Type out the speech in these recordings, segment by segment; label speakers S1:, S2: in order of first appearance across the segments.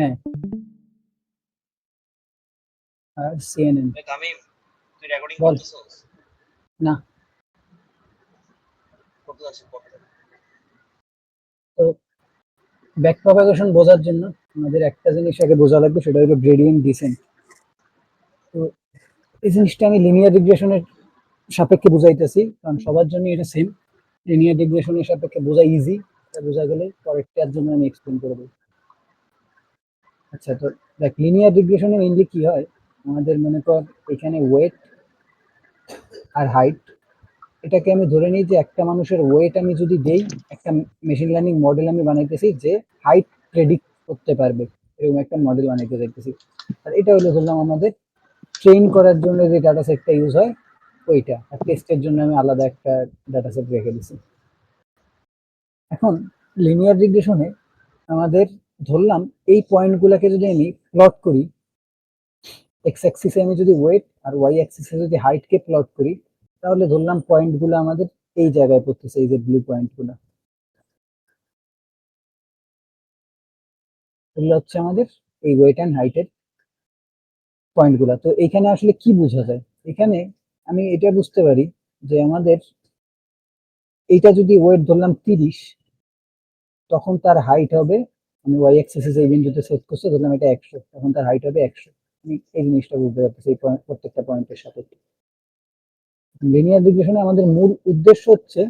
S1: হ্যাঁ আর সিএনএন
S2: আমি তুই রেকর্ডিং
S1: বল।
S2: করতেছস?
S1: না
S2: করতে আছিস করতে।
S1: তো ব্যাক প্রপাগেশন বোঝার জন্য আমাদের একটা জিনিস আগে বোঝা লাগবে, সেটা হলো গ্রেডিয়েন্ট ডিসেন্ট। তো এই জিনিসটা আমি লিনিয়ার রিগ্রেশনের সাপেক্ষে বুঝাইতেছি, কারণ সবার জন্য এটা সেম। লিনিয়ার রিগ্রেশনের সাপেক্ষে বোঝা ইজি, এটা বোঝা গেলে পরেরটার জন্য আমি এক্সপ্লেন করে দেবো। আচ্ছা, তো দেখ লিনিয়ার রিগ্রেশনে মেইনলি কি হয়, আমাদের মনে কর এখানে ওয়েট আর হাইট, এটাকে আমি ধরে নিই যে একটা মানুষের ওয়েট আমি যদি দেই, একটা মেশিন লার্নিং মডেল আমি বানাইতেছি যে হাইট প্রেডিক্ট করতে পারবে, এরকম একটা মডেল বানাইতে চাইতেছি। আর এটা হলো ধরলাম আমাদের ট্রেন করার জন্য যে ডাটা সেটটা ইউজ হয় ওইটা, আর টেস্টের জন্য আমি আলাদা একটা ডাটা সেট রেখে দিছি। এখন লিনিয়ার রিগ্রেশনে আমাদের ধরলাম এই পয়েন্টগুলোকে যদি আমি প্লট করি, এক্স অ্যাক্সিসে আমি যদি ওয়েট আর ওয়াই অ্যাক্সিসে যদি হাইটকে প্লট করি, তাহলে ধরলাম পয়েন্টগুলো আমাদের এই জায়গায় পড়তেছে, এই যে ব্লু পয়েন্টগুলো, এগুলো হচ্ছে আমাদের এই ওয়েট অ্যান্ড হাইটের পয়েন্টগুলো। তো এখানে আসলে কি বোঝা যায়, এখানে আমি এটা বুঝতে পারি যে আমাদের এইটা যদি ওয়েট ধরলাম 30, তখন তার হাইট হবে, আমি ওয়াই অ্যাক্সিসে যে বিন্দুতে সেট করছি ধরলাম এটা 100, তখন তার হাইট হবে 100। আমি এই জিনিসটা বুঝতে পারতেছি এই প্রত্যেকটা পয়েন্টের সাথে। লিনিয়ার রিগ্রেশনে আমাদের মূল উদ্দেশ্য হচ্ছে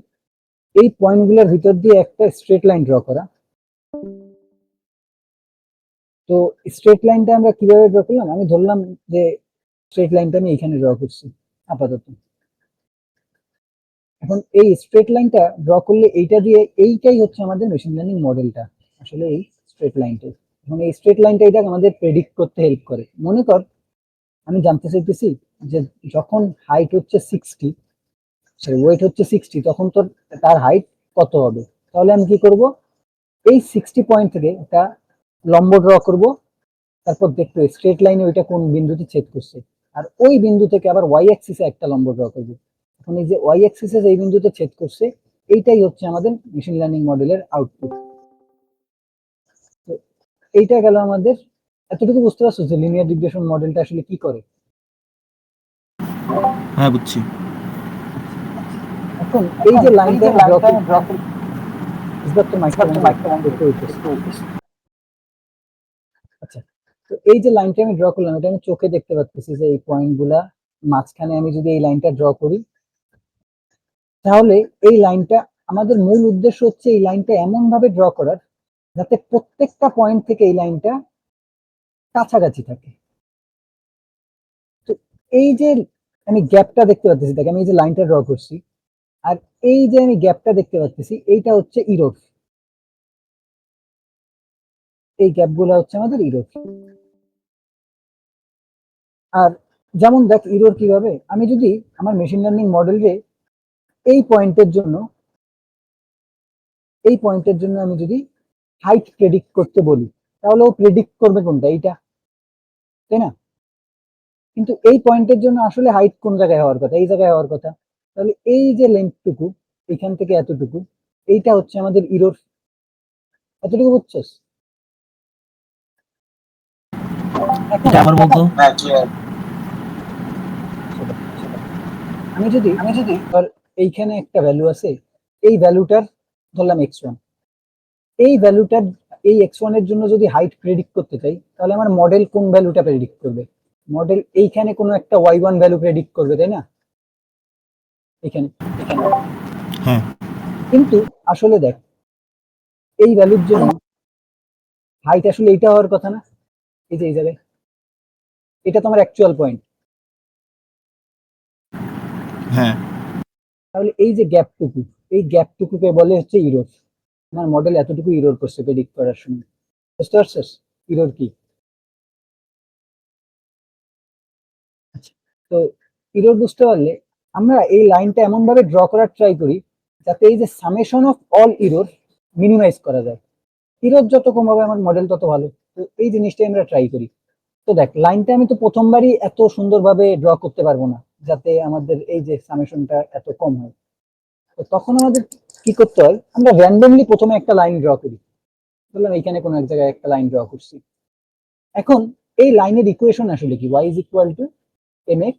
S1: এই পয়েন্টগুলোর ভিতর দিয়ে একটা স্ট্রেট লাইন ড্র করা। তো স্ট্রেট লাইনটা আমরা কিভাবে ড্র করলাম, আমি ধরলাম যে স্ট্রেট লাইনটা আমি এখানে ড্র করছি আপাতত। এখন এই স্ট্রেট লাইনটা ড্র করলে এইটা দিয়ে, এইটাই হচ্ছে আমাদের মেশিন লার্নিং মডেলটা, আসলে এই স্ট্রেট লাইনটাই। এখন এই স্ট্রেট লাইনটা এটা আমাদের প্রেডিক্ট করতে হেল্প করে। মনে কর আমি জানতে চাইতেছি যে যখন হাইট হচ্ছে 60, সরি ওয়েট হচ্ছে 60, তখন তোর তার হাইট কত হবে। তাহলে আমি কি করব, এই 60 পয়েন্ট থেকে একটা লম্ব ড্র করব, তারপর দেখবো স্ট্রেট লাইনে ওইটা কোন বিন্দুতে ছেদ করছে, আর ওই বিন্দু থেকে আবার ওয়াই অ্যাক্সিসে একটা লম্ব ড্র করবো। এখন এই যে ওয়াই অ্যাক্সিসে এই বিন্দুতে ছেদ করছে, এইটাই হচ্ছে আমাদের মেশিন লার্নিং মডেলের আউটপুট। তো এইটা গেল আমাদের। এতটুকু বুঝতে পারছো যে লিনিয়ার রিগ্রেশন মডেলটা আসলে কি করে?
S3: হ্যাঁ বুঝছি।
S1: এখন এই যে লাইনটা আমি ড্র করি, তো মাইক্রোফোন দেখতে হইতেছে। আচ্ছা, তো এই যে লাইনটা আমি ড্র করলাম, এটা আমি চোখে দেখতে পাচ্ছি যে এই পয়েন্টগুলা মাঝখানে আমি যদি এই লাইনটা ড্র করি, তাহলে এই লাইনটা, আমাদের মূল উদ্দেশ্য হচ্ছে এই লাইনটা এমন ভাবে ড্র করার যাতে প্রত্যেকটা পয়েন্ট থেকে এই লাইনটা কাছাকাছি থাকে। তো এই যে আমি গ্যাপটা দেখতে পাচ্ছি, দেখে আমি এই যে লাইনটা ড্র করছি, আর এই যে আমি গ্যাপটা দেখতে পাচ্ছি, এইটা হচ্ছে ইরোর। এই গ্যাপগুলো হচ্ছে আমাদের ইরোর। আর যেমন দেখ ইরোর কিভাবে, আমি যদি আমার মেশিন লার্নিং মডেলকে এই পয়েন্টের জন্য, এই পয়েন্টের জন্য আমি যদি হাইট প্রেডিক্ট করতে বলি, তাহলে ও প্রেডিক্ট করবে কোনটা, এইটা, তাই না? কিন্তু এই পয়েন্টের জন্য আসলে হাইট কোন জায়গায় হওয়ার কথা, এই জায়গায় হওয়ার কথা। তাহলে এই যে লেন্থটুকু এখান থেকে এতটুকু, এইটা হচ্ছে আমাদের ইরোর। এতটুকু বুঝছস? এখন
S3: আবার বলতো।
S2: হ্যাঁ ক্লিয়ার।
S1: আমি যদি ধর এইখানে একটা ভ্যালু আছে, এই ভ্যালুটার ধরলাম x1, এই ভ্যালুটার, এই x1 এর জন্য যদি হাইট প্রেডিক্ট করতে চাই, তাহলে আমার মডেল কোন ভ্যালুটা প্রেডিক্ট করবে? মডেল এইখানে কোনো একটা y1 ভ্যালু প্রেডিক্ট করবে, তাই না? এখানে।
S3: হ্যাঁ
S1: কিন্তু আসলে দেখ এই ভ্যালুর জন্য হাইট আসলে এইটা হওয়ার কথা না, এই যে এই জায়গায়, এটা তো আমার অ্যাকচুয়াল পয়েন্ট।
S3: হ্যাঁ
S1: তাহলে এই যে গ্যাপটুকু, এই গ্যাপটুকুকে বলে হচ্ছে ইরোর। আমার মডেল এতটুকু ইরোর করছে প্রেডিক্ট করার সময়। বুঝতে পারছিস ইরোর কি? আচ্ছা, তো ইরোর বুঝতে পারলে আমরা এই লাইনটা এমন ভাবে ড্র করার ট্রাই করি যাতে এই যে summation of all error minimize করা যায়। ইরোর যত কম হবে আমার মডেল তত ভালো। তো এই জিনিসটাই আমরা ট্রাই করি। তো দেখ লাইনটা আমি তো প্রথমবারই এত সুন্দরভাবে ড্র করতে পারবো না যাতে আমাদের এই যে সামেশনটা এত কম হয়। তো তখন আমাদের কি করতে হয়, আমরা র্যান্ডমলি প্রথমে একটা লাইন ড্র করি। বললাম এইখানে কোনো এক জায়গায় একটা লাইন ড্র করছি, এখন এই লাইনের ইকুয়েশন আসলে কি, y is equal to mx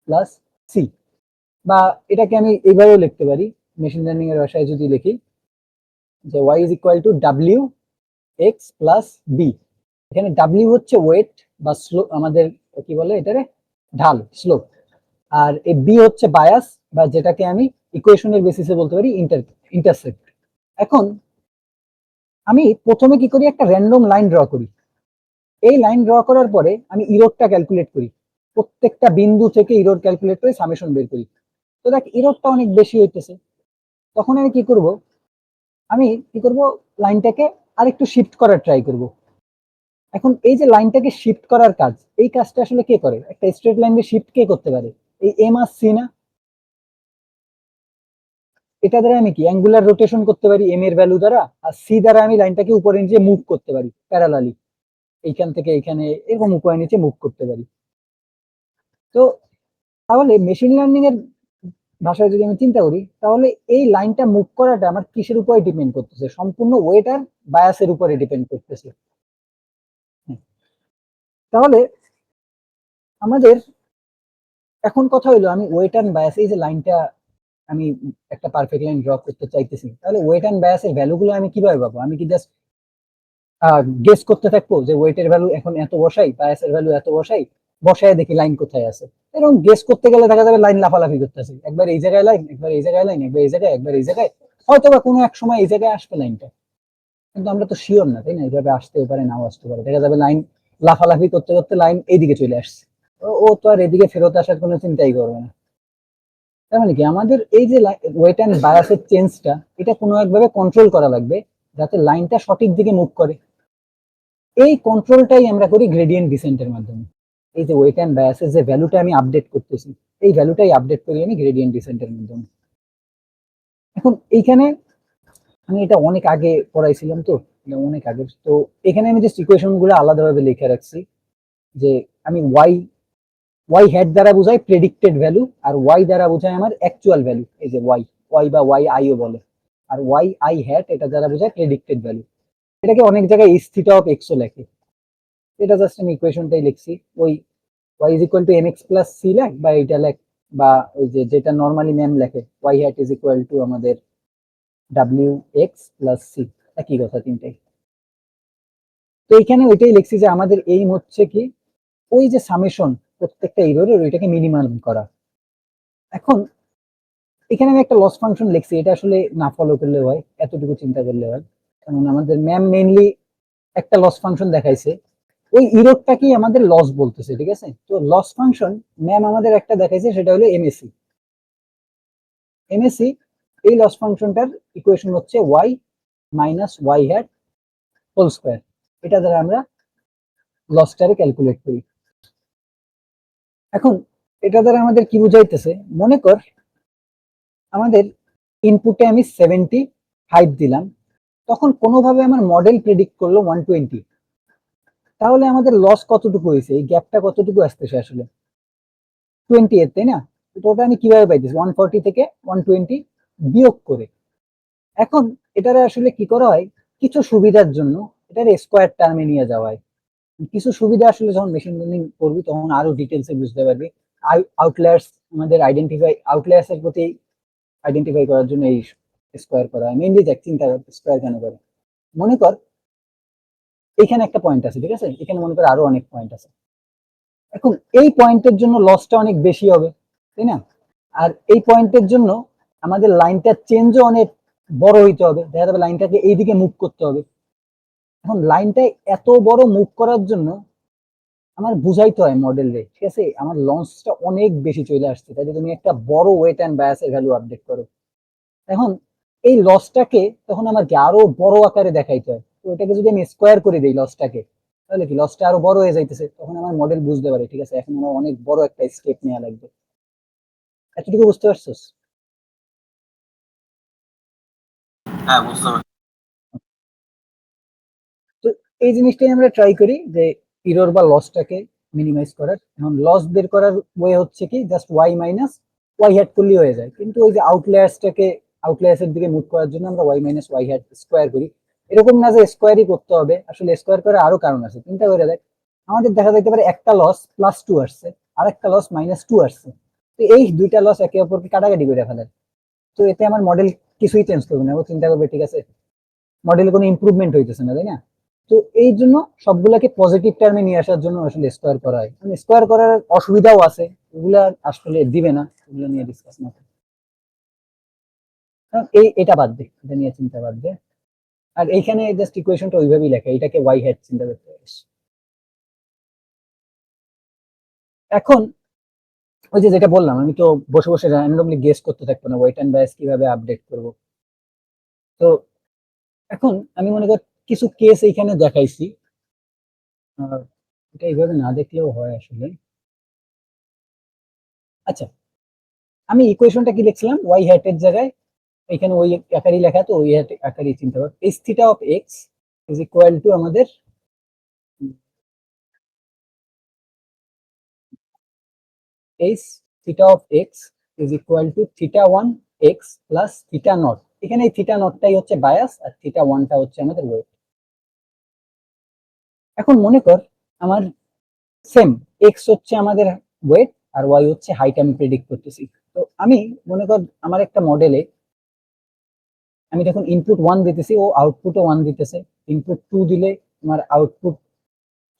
S1: plus c, বা এটাকে আমি এইভাবেও লিখতে পারি মেশিন লার্নিং এর ভাষায় যদি লিখি যে y is equal two w x plus b। এখানে w হচ্ছে ওয়েট বা স্লোপ, আমাদের কি বলে এটারে ঢাল, স্লোপ, আর এই b হচ্ছে বায়াস, বা যেটাকে আমি ইকুয়েশনের বেসিসে বলতে পারি ইন্টারসেপ্ট। এখন আমি প্রথমে কি করি, একটা র্যান্ডম লাইন ড্র করি। এই লাইন ড্র করার পরে আমি ইরোরটা ক্যালকুলেট করি, প্রত্যেকটা বিন্দু থেকে ইরোর ক্যালকুলেট করে সামেশন বের করি। তো দেখ ইরোরটা অনেক বেশি হইতেছে, তখন আমি কি করব, লাইনটাকে আরেকটু শিফট করার ট্রাই করব। এখন এই যে লাইনটাকে শিফট করার কাজ, এই কাজটা আসলে কে করে, একটা স্ট্রেট লাইনকে শিফট কে করতে পারে, এই এম আর সি না? এটা দ্বারা আমি কি অ্যাঙ্গুলার রোটেশন করতে পারি এম এর ভ্যালু দ্বারা, আর সি দ্বারা আমি লাইনটাকে উপরে নিচে মুভ করতে পারি প্যারালালি, এইখান থেকে এইখানে এরকম উপরে নিচে মুভ করতে পারি। তো তাহলে মেশিন লার্নিং এর ভাষায় যদি আমি চিন্তা করি, তাহলে এই লাইনটা মুভ করাটা আমার কিসের উপরে ডিপেন্ড করতেছে, সম্পূর্ণ ওয়েট আর বায়াসের উপরে ডিপেন্ড করতেছে। তাহলে আমাদের এখন কথা হলো, আমি ওয়েট অ্যান্ড বায়াস, এই যে লাইনটা আমি একটা পারফেক্ট লাইন ড্র করতে চাইতেছি, তাহলে ওয়েট অ্যান্ড বায়াসের ভ্যালুগুলো আমি কিভাবে পাবো? আমি কি জাস্ট গেস করতে থাকবো যে ওয়েটের ভ্যালু এখন এত বসাই, বায়াসের ভ্যালু এত বসাই, বসায় দেখি লাইন কোথায় আছে? এরকম গেস করতে গেলে দেখা যাবে লাইন লাফালাফি করতেছে, একবার এই জায়গায় লাইন, একবার এই জায়গায় লাইন, একবার এই জায়গায়, একবার এই জায়গায়, হয়তো বা কোনো এক সময় এই জায়গায় আসবে লাইনটা, কিন্তু আমরা তো শিওর না, তাই না? এইভাবে আসতেও পারে, নাও আসতে পারে, দেখা যাবে লাইন লাফালাফি করতে করতে লাইন এইদিকে চলে আসছে, ও তো আর এদিকে ফেরত আসার কোনো চিন্তাই করবে না। তার মানে কি, আমাদের এই যে ওয়েট অ্যান্ড বায়াসের চেঞ্জটা, এটা কোনো একভাবে কন্ট্রোল করা লাগবে যাতে লাইনটা সঠিক দিকে মুভ করে। এই কন্ট্রোলটাই আমরা করি গ্রেডিয়েন্ট ডিসেন্টের মাধ্যমে। এই যে ওয়েট অ্যান্ড বায়াসের যে ভ্যালুটা আমি আপডেট করতেছি, এই ভ্যালুটাই আপডেট করি আমি গ্রেডিয়েন্ট ডিসেন্টের মাধ্যমে। এখন এইখানে আমি এটা অনেক আগে পড়াইছিলাম, তো অনেক আগে, তো এখানে আমি জাস্ট ইকুয়েশন গুলো আলাদাভাবে লিখে রাখছি, যে আমি ওয়াই হেড দ্বারা বোঝাই প্রেডিক্টেড ভ্যালু, আর ওয়াই দ্বারা বোঝায় আমার অ্যাকচুয়াল ভ্যালু, এই যে ওয়াই বা ওয়াই আইও বলে, আর ওয়াই আই হেড এটা দ্বারা বোঝায় প্রেডিক্টেড ভ্যালু। এটাকে অনেক জায়গায় ইস থিটা অফ এক্সও লেখে, এটা জাস্ট আমি ইকুয়েশনটাই লিখছি, ওই y is equal to mx plus c লেখ, বা এটা লেখ, বা ওই যে যেটা নর্মালি ম্যাম লেখে y hat is equal to আমাদের wx প্লাস c, একই কথা তিনটাই। তো এইখানে ওইটাই লিখছি যে আমাদের এইম হচ্ছে কি, ওই যে সামেশন প্রত্যেকটা এররের ওইটাকে মিনিমাম করা। এখন এখানে আমি একটা লস ফাংশন লিখছি, এটা আসলে না ফলো করলে হয়, এতটুকু চিন্তা করলে হয়, কারণ আমাদের ম্যাম মেইনলি একটা লস ফাংশন দেখাইছে, ওই ইরোরটাকেই আমাদের লস বলতেছে, ঠিক আছে? তো লস ফাংশন ম্যাম আমাদের একটা দেখাইছে, সেটা হলো এমএসি। এমএসি এই লস ফাংশনটার ইকুয়েশন হচ্ছে y minus y hat whole square, এটা দ্বারা আমরা লসটারে ক্যালকুলেট করি। এখন এটা দ্বারা আমাদের কি বুঝাইতেছে, মনে কর আমাদের ইনপুটে আমি 75 দিলাম, তখন কোনোভাবে আমার মডেল প্রেডিক্ট করলো 120, তাহলে আমাদের লস কতটুকু হয়েছে, এই গ্যাপটা কতটুকু আসতেছে আসলে 28, তাই না? তো ওটা আমি কিভাবে পাইতেছি, 140 থেকে 120 বিয়োগ করে। এখন এটারে আসলে কি করা হয়, কিছু সুবিধার জন্য এটার স্কোয়ার টার্মে নিয়ে যাওয়া হয়। কিছু সুবিধা আসলে যখন মেশিন লার্নিং করবি তখন আরো ডিটেলসে বুঝতে পারবি। আউটলায়ার্স আমাদের আউটলায়ার্স এর প্রতি আইডেন্টিফাই করার জন্য এই স্কোয়ার করা হয় মেইনলি। দেখ চিন্তা কর স্কোয়ার কেন করে, মনে কর এখানে একটা পয়েন্ট আছে, ঠিক আছে, এখানে মনে কর আরো অনেক পয়েন্ট আছে, এখন এই পয়েন্টের জন্য লসটা অনেক বেশি হবে, তাই না? আর এই পয়েন্টের জন্য আমাদের লাইনটা চেঞ্জও অনেক বড় হইতে হবে, দেখা যাবে লাইনটাকে এইদিকে মুভ করতে হবে। এখন লাইনটা এত বড় মুভ করার জন্য আমার বুঝাইতে হয় মডেল রে, ঠিক আছে, আমার লসটা অনেক বেশি চলে আসছে, তাই তুমি একটা বড় ওয়েট অ্যান্ড বায়াসের ভ্যালু আপডেট করো। এখন এই লসটাকে তখন আমার কি আরো বড় আকারে দেখাইতে হয়, তো এটাকে যদি আমি স্কোয়ার করে দিই লসটাকে, তাহলে কি লসটা আরো বড় হয়ে যাইতেছে, তখন আমার মডেল বুঝতে পারে, ঠিক আছে, এখন আমার অনেক বড় একটা স্টেপ নেওয়া লাগবে। এতটুকু বুঝতে পারছিস?
S3: হ্যাঁ বুঝতে পারছি।
S1: তো এই জিনিসটাই আমরা ট্রাই করি যে ইরর বা লসটাকে মিনিমাইজ করার। এখন লস বের করার ওয়ে হচ্ছে কি, just y minus y hat করলেই হয়ে যায়, কিন্তু ওই যে আউটলায়ার্স এর দিকে মুভ করার জন্য আমরা y minus y hat square করি। এরকম না যে স্কোয়ারই করতে হবে, আসলে স্কোয়ার করার আরো কারণ আছে, চিন্তা করে দেখ, আমাদের দেখা যাইতে পারে একটা লস +2 আসছে আর একটা লস -2 আসছে, তো এই দুইটা লস একে অপরকে কাটাকাটি করে ফেলে। তো এতে আমার মডেল কিছুই চেঞ্জ করবে না, ও চিন্তা করবে ঠিক আছে মডেলে কোনো ইমপ্রুভমেন্ট হইতেছে না, তাই না? তো এই জন্য সবগুলাকে পজিটিভ টার্মে নিয়ে আসার জন্য আসলে স্কোয়ার করা হয়। স্কোয়ার করার অসুবিধাও আছে, ওগুলা আসলে দিবে না, ওগুলো নিয়ে ডিসকাস না করি। এটা বাদ দে, এটা নিয়ে চিন্তা বাদ দে। আর এইখানে জাস্ট ইকুয়েশনটা ওইভাবেই লেখা, এটাকে ওয়াই হ্যাট চিন্তা করতে পারিস। এখন ওই যে যেটা বললাম, আমি তো বসে বসে র্যান্ডমলি গেস করতে থাকবো না ওয়েট অ্যান্ড বায়াস কিভাবে আপডেট করব। তো এখন আমি মনে করি কিছু কেস এইখানে দেখাইছি, এটা এইভাবে না দেখলেও হয় আসলে। আচ্ছা, আমি ইকুয়েশনটা কি লিখছিলাম, ওয়াই হ্যাট এর জায়গায় এখানে ওই আকারই লেখা, তো ওই আকারই চিন্তা করো। H theta of X is equal to আমাদের H theta of X is equal to θ1 X plus θ0। এখানে এই θ0টাই হচ্ছে বায়াস আর θ1টা হচ্ছে আমাদের ওয়েট। এখন মনে কর আমার সেম এক্স হচ্ছে আমাদের ওয়েট আর ওয়াই হচ্ছে হাইট, আমি প্রেডিক্ট করতেছি। তো আমি মনে কর আমার একটা মডেলে আমি যখন ইনপুট 1 দিতেছি ও আউটপুটও 1 দিতেছে, ইনপুট 2 দিলে আমার আউটপুট,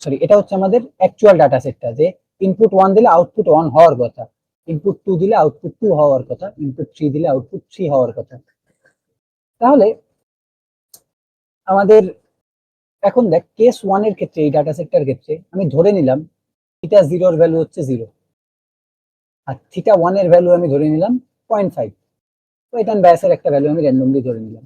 S1: সরি এটা হচ্ছে আমাদের অ্যাকচুয়াল ডাটা সেটটা, যে ইনপুট 1 দিলে আউটপুট 1 হওয়ার কথা, ইনপুট 2 দিলে আউটপুট 2 হওয়ার কথা, ইনপুট 3 দিলে আউটপুট 3 হওয়ার কথা। তাহলে আমাদের এখন দেখ কেস 1 এর ক্ষেত্রে, এই ডাটা সেটটার ক্ষেত্রে আমি ধরে নিলাম θ0 এর ভ্যালু হচ্ছে 0 আর θ1 এর ভ্যালু আমি ধরে নিলাম 0.5। তো এটা ব্যাসের একটা ভ্যালু আমি র্যান্ডমলি ধরে নিলাম।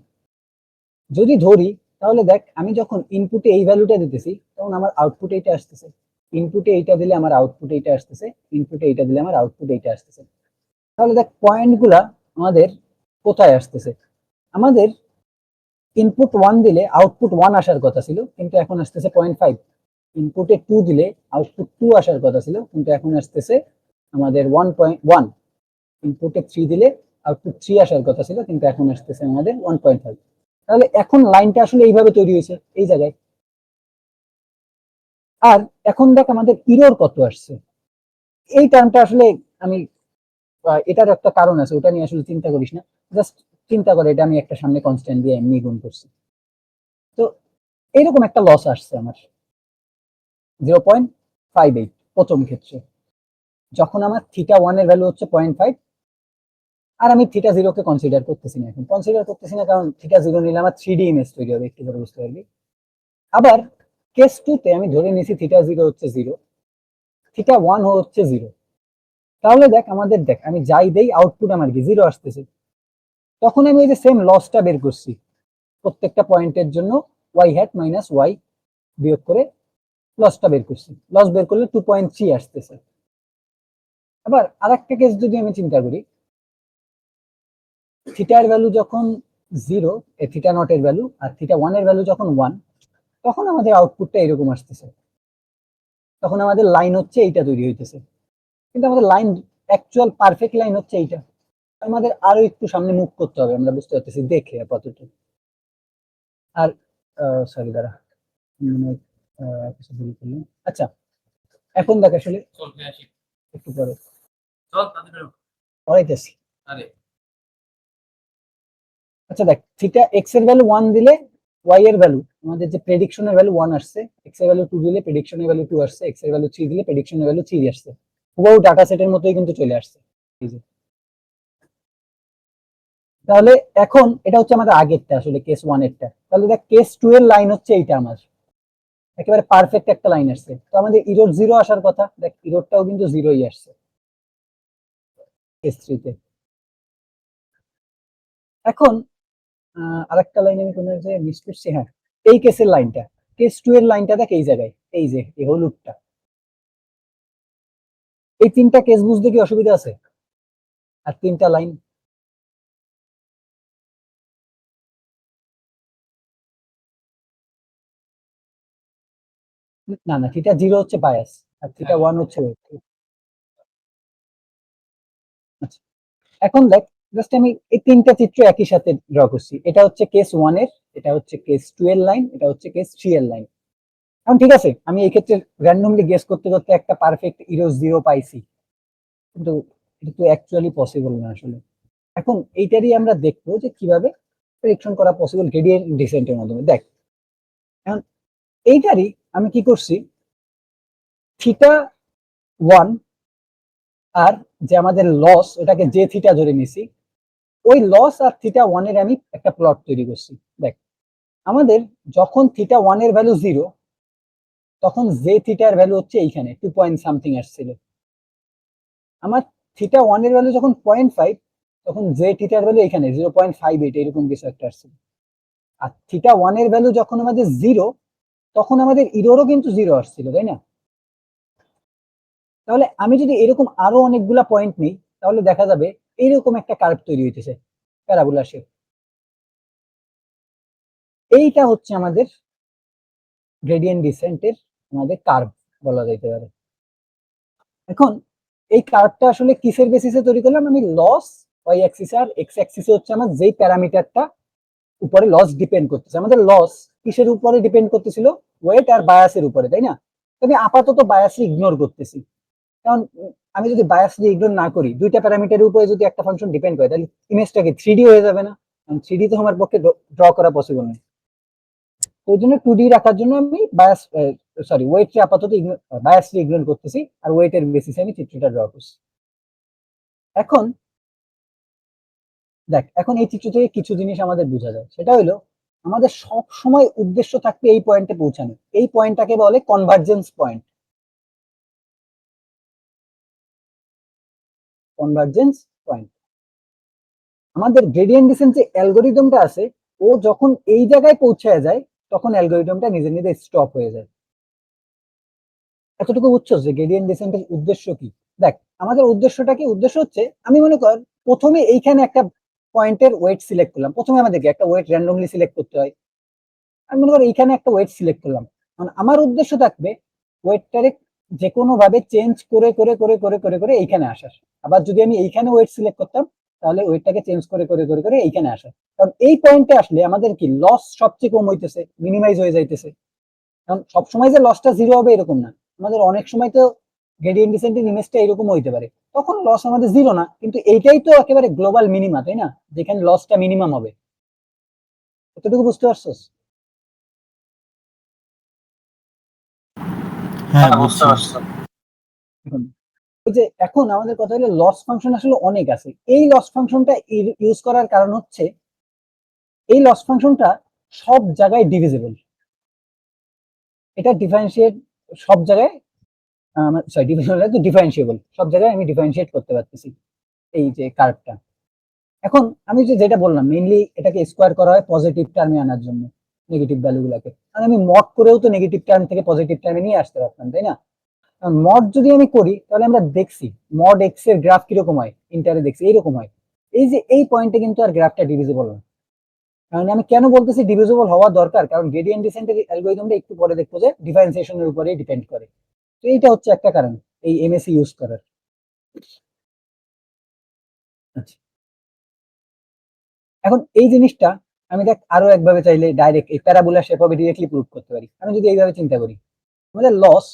S1: যদি ধরি তাহলে দেখ আমি যখন ইনপুটে এই ভ্যালুটা দিতেছি তখন আমার আউটপুট এইটা আসতেছে, ইনপুটে এইটা দিলে আমার আউটপুট এইটা আসতেছে, ইনপুটে এইটা দিলে আমার আউটপুট এইটা আসতেছে। তাহলে দেখ পয়েন্টগুলা আমাদের কোথায় আসতেছে, আমাদের ইনপুট 1 দিলে আউটপুট 1 আসার কথা ছিল কিন্তু এখন আসতেছে 0.5, ইনপুটে 2 দিলে আউটপুট 2 আসার কথা ছিল কিন্তু এখন আসতেছে আমাদের 1.1, ইনপুটে 3 দিলে আউটপুট 3 আসার কথা ছিল কিন্তু এখন আসতেছে আমাদের 1.5। তাহলে এখন লাইনটা আসলে এইভাবে তৈরি হয়েছে এই জায়গায়। আর এখন দেখ আমাদের ইরর কত আসছে, এই টার্মটা আসলে আমি এটার একটা কারণ আছে, ওটা নিয়ে আসলে চিন্তা করিস না, জাস্ট চিন্তা করে এটা আমি একটা সামনে কনস্ট্যান্ট দিয়ে এমনি গুণ করছি। তো এইরকম একটা লস আসছে আমার 0.58 প্রথম ক্ষেত্রে, যখন আমার θ1 এর ভ্যালু হচ্ছে 0.5 আর আমি θ0 কে কনসিডার করতেছি না, এখন কনসিডার করতেছি না কারণ θ0 নিলে আমার 3D ইমেজ তৈরি হবে, একটু পরে বুঝতে পারবি। আবার কেস 2 তে আমি ধরে নিয়েছি θ0 হচ্ছে 0, θ1 হচ্ছে 0। তাহলে দেখ আমাদের, দেখ আমি যাই দেই আউটপুট আমার কি 0 আসতেছে। তখন আমি ওই যে সেম লসটা বের করছি, প্রত্যেকটা পয়েন্টের জন্য ওয়াই হ্যাট মাইনাস ওয়াই বিয়োগ করে লসটা বের করছি, লস বের করলে 2.3 আসতেছে। আবার আরেকটা কেস যদি আমি চিন্তা করি, থিটার ভ্যালু যখন 0, θ0 এর ভ্যালু আর θ1 এর ভ্যালু যখন 1, তখন আমাদের আউটপুটটা এরকম আসতেছে, তখন আমাদের লাইন হচ্ছে এইটা তৈরি হইতেছে, কিন্তু আমাদের লাইন অ্যাকচুয়াল পারফেক্ট লাইন হচ্ছে এইটা। আমাদের আরো একটু সামনে মুভ করতে হবে, আমরা বুঝতে পারতেছি দেখে আপাতত। আর সরি দাঁড়া, কিছু ভুল করলাম। আচ্ছা এখন দেখ আসলে একটু পরে পড়াইতেছি। আচ্ছা দেখ থিটা এক্স এর ভ্যালু 1 দিলে ওয়াই এর ভ্যালু, আমাদের যে প্রেডিকশনের ভ্যালু 1 আসছে, এক্স এর ভ্যালু 2 দিলে প্রেডিকশনের ভ্যালু 2 আসছে, এক্স এর ভ্যালু 3 দিলে প্রেডিকশনের ভ্যালু 3 আসছে, হুবহু ডাটা সেটের মতোই কিন্তু চলে আসছে। তাহলে এখন এটা হচ্ছে আমাদের আগেরটা আসলে কেস 1 এরটা, তাহলে দেখ কেস 2 এর লাইন হচ্ছে এইটা, আমার একেবারে পারফেক্ট একটা লাইন আসছে, তো আমাদের ইরোর 0 আসার কথা, দেখ ইরোরটাও কিন্তু 0ই আসছে কেস 3 তে। এখন আরেকটা লাইন আমি কোন জায়গায় মিস করছি, হ্যাঁ এই কেসের লাইনটা, কেস 2 এর লাইনটা দেখ এই জায়গায়, এই যে এই হলুদটা। এই তিনটা কেস বুঝতে কি অসুবিধা আছে? আর তিনটা লাইন না না, θ0 হচ্ছে বায়াস আর θ1 হচ্ছে weight। আচ্ছা এখন দেখ জাস্ট আমি এই তিনটা চিত্র একই সাথে ড্র করছি, এটা হচ্ছে কেস 1 এর, এটা হচ্ছে কেস 2 এর লাইন, এটা হচ্ছে কেস 3 এর লাইন। এখন ঠিক আছে, আমি এই ক্ষেত্রে র্যান্ডমলি গেস করতে করতে একটা পারফেক্ট ইরো জিরো পাইছি, কিন্তু এটা তো অ্যাকচুয়ালি পসিবল না আসলে। এখন এইটারই আমরা দেখবো যে কিভাবে প্রেডিকশন করা পসিবল গ্রেডিয়েন্ট ডিসেন্টের মাধ্যমে। দেখ, এখন এইটারই আমি কি করছি, থিটা ওয়ান আর যে আমাদের লস, ওটাকে যে থিটা ধরে নিছি, ওই লস আর থিটা ওয়ানের আমি একটা প্লট তৈরি করছি। দেখ, আমাদের যখন থিটা ওয়ানের ভ্যালু 0, তখন যে থিটার ভ্যালু হচ্ছে এইখানে 2 পয়েন্ট সামথিং আসছিল। আমার থিটা ওয়ানের ভ্যালু যখন 0.5, তখন যে থিটার ভ্যালু এখানে 0.58 এরকম কিছু একটা আসছিল। আর থিটা ওয়ানের ভ্যালু যখন আমাদের 0, তখন আমাদের ইরোরও কিন্তু 0 আসছিল, তাই না? তাহলে আমি যদি এরকম আরো অনেকগুলা পয়েন্ট নিই, তাহলে দেখা যাবে এইরকম একটা কার্ভ তৈরি হইতেছে, প্যারাবোলা শেপ। এইটা হচ্ছে আমাদের গ্রেডিয়েন্ট ডিসেন্টের আমাদের কার্ভ বলা যাইতে পারে। এখন এই কার্ভটা আসলে কিসের বেসিসে তৈরি করলাম? আমি লস ওয়াই অ্যাক্সিস আর এক্স অ্যাক্সিসে হচ্ছে আমার যেই প্যারামিটারটা উপরে লস ডিপেন্ড করতেছে, আমাদের লস কিসের উপরে ডিপেন্ড করতেছিল? ওয়েট আর বায়াসের উপরে, তাই না? আমি আপাতত বায়াসে ইগনোর করতেছি, কারণ আমি যদি বায়াসকে ইগনোর না করি, দুইটা প্যারামিটারের উপরে যদি একটা ফাংশন ডিপেন্ড করে, তাহলে ইমেজটাকে 3D হয়ে যাবে না? কারণ 3D তো আমার পক্ষে ড্র করা পসিবল নয়। ওই জন্য 2D রাখার জন্য আমি বায়াস ওয়েটকে আপাতত বায়াসকে ইগনোর করতেছি, আর ওয়েটের বেসিসে আমি চিত্রটা ড্র করছি। এখন দেখ, এখন এই চিত্র থেকে কিছু জিনিস আমাদের বোঝা যায়, সেটা হলো আমাদের সব সময় উদ্দেশ্য থাকবে এই পয়েন্টে পৌঁছানো। এই পয়েন্টটাকে বলে কনভার্জেন্স পয়েন্ট। কনভার্জেন্স পয়েন্ট আমাদের গ্রেডিয়েন্ট ডিসেন্ট যে অ্যালগোরিদমটা আছে, ও যখন এই জায়গায় পৌঁছায় যায়, তখন অ্যালগোরিদমটা নিজে নিজে স্টপ হয়ে যায়। এতটুকু বুঝছো যে গ্রেডিয়েন্ট ডিসেন্টের উদ্দেশ্য কি? দেখ, আমাদের উদ্দেশ্যটা কি? উদ্দেশ্য হচ্ছে, আমি মনে কর প্রথমে এইখানে একটা পয়েন্টের ওয়েট সিলেক্ট করলাম। প্রথমে আমাদেরকে একটা ওয়েট র্যান্ডমলি সিলেক্ট করতে হয়। আমি মনে করি এইখানে একটা ওয়েট সিলেক্ট করলাম, মানে আমার উদ্দেশ্য থাকবে ওয়েটটারে যে কোনো ভাবে চেঞ্জ করে করে করে করে করে করে এইখানে আসার। আবার যদি আমি এইখানে ওয়েট সিলেক্ট করতাম, তাহলে ওয়েটটাকে চেঞ্জ করে করে করে করে এইখানে আসার। কারণ এই পয়েন্টে আসলে আমাদের কি লস সবচেয়ে কম হইতেছে, মিনিমাইজ হয়ে যাইতেছে। কারণ সবসময় যে লসটা 0 হবে এরকম না, আমাদের অনেক সময় তো গ্রেডিয়েন্ট ডিসেন্টের ইমেজটা এরকম হইতে পারে, তখন লস আমাদের 0 না, কিন্তু এইটাই তো একেবারে গ্লোবাল মিনিমা, তাই না? যেখানে লসটা মিনিমাম হবে। এতটুকু বুঝতে পারছস?
S3: হ্যাঁ, বুঝতে পারছো।
S1: এখন ওই যে এখন আমাদের কথা হলো লস ফাংশন আসলে অনেক আছে। এই লস ফাংশনটা ইউজ করার কারণ হচ্ছে, এই লস ফাংশনটা সব জায়গায় ডিভিজিবল। এটা ডিফারেন্সিয়েট সব জায়গায়, ডিফারেন্সিয়েবল সব জায়গায়, আমি ডিফারেন্সিয়েট করতে পারতেছি এই যে কার্ভটা। এখন আমি যেটা বললাম, মেইনলি এটাকে স্কোয়ার করা হয় পজিটিভ টার্মে আনার জন্য, নেগেটিভ ভ্যালু গুলাকে। আর আমি মড করেও তো নেগেটিভ টার্ম থেকে পজিটিভ টার্মে নিয়ে আসতে পারতাম, তাই না? মড যদি আমি করি, তাহলে আমরা দেখছি মড এক্স এর গ্রাফ কিরকম হয়, ইন্টারে দেখছি এইরকম হয়। এই যে এই পয়েন্টে কিন্তু আর গ্রাফটা ডিভিজিবল না। কারণ আমি কেন বলতেছি ডিভিজিবল হওয়া দরকার, কারণ গ্রেডিয়েন্ট ডিসেন্টের অ্যালগরিদমটা একটু পরে দেখবো যে ডিফারেন্সিয়েশনের উপরে ডিপেন্ড করে। তো এইটা হচ্ছে একটা কারণ এই এমএসসি ইউজ করার। আচ্ছা, এখন এই জিনিসটা আমি দেখ আরো একভাবে চাইলে ডাইরেক্ট এই প্যারাবোলা সেভাবে ডিরেক্টলি প্রুভ করতে পারি। আমি যদি এইভাবে চিন্তা করি, আমাদের লস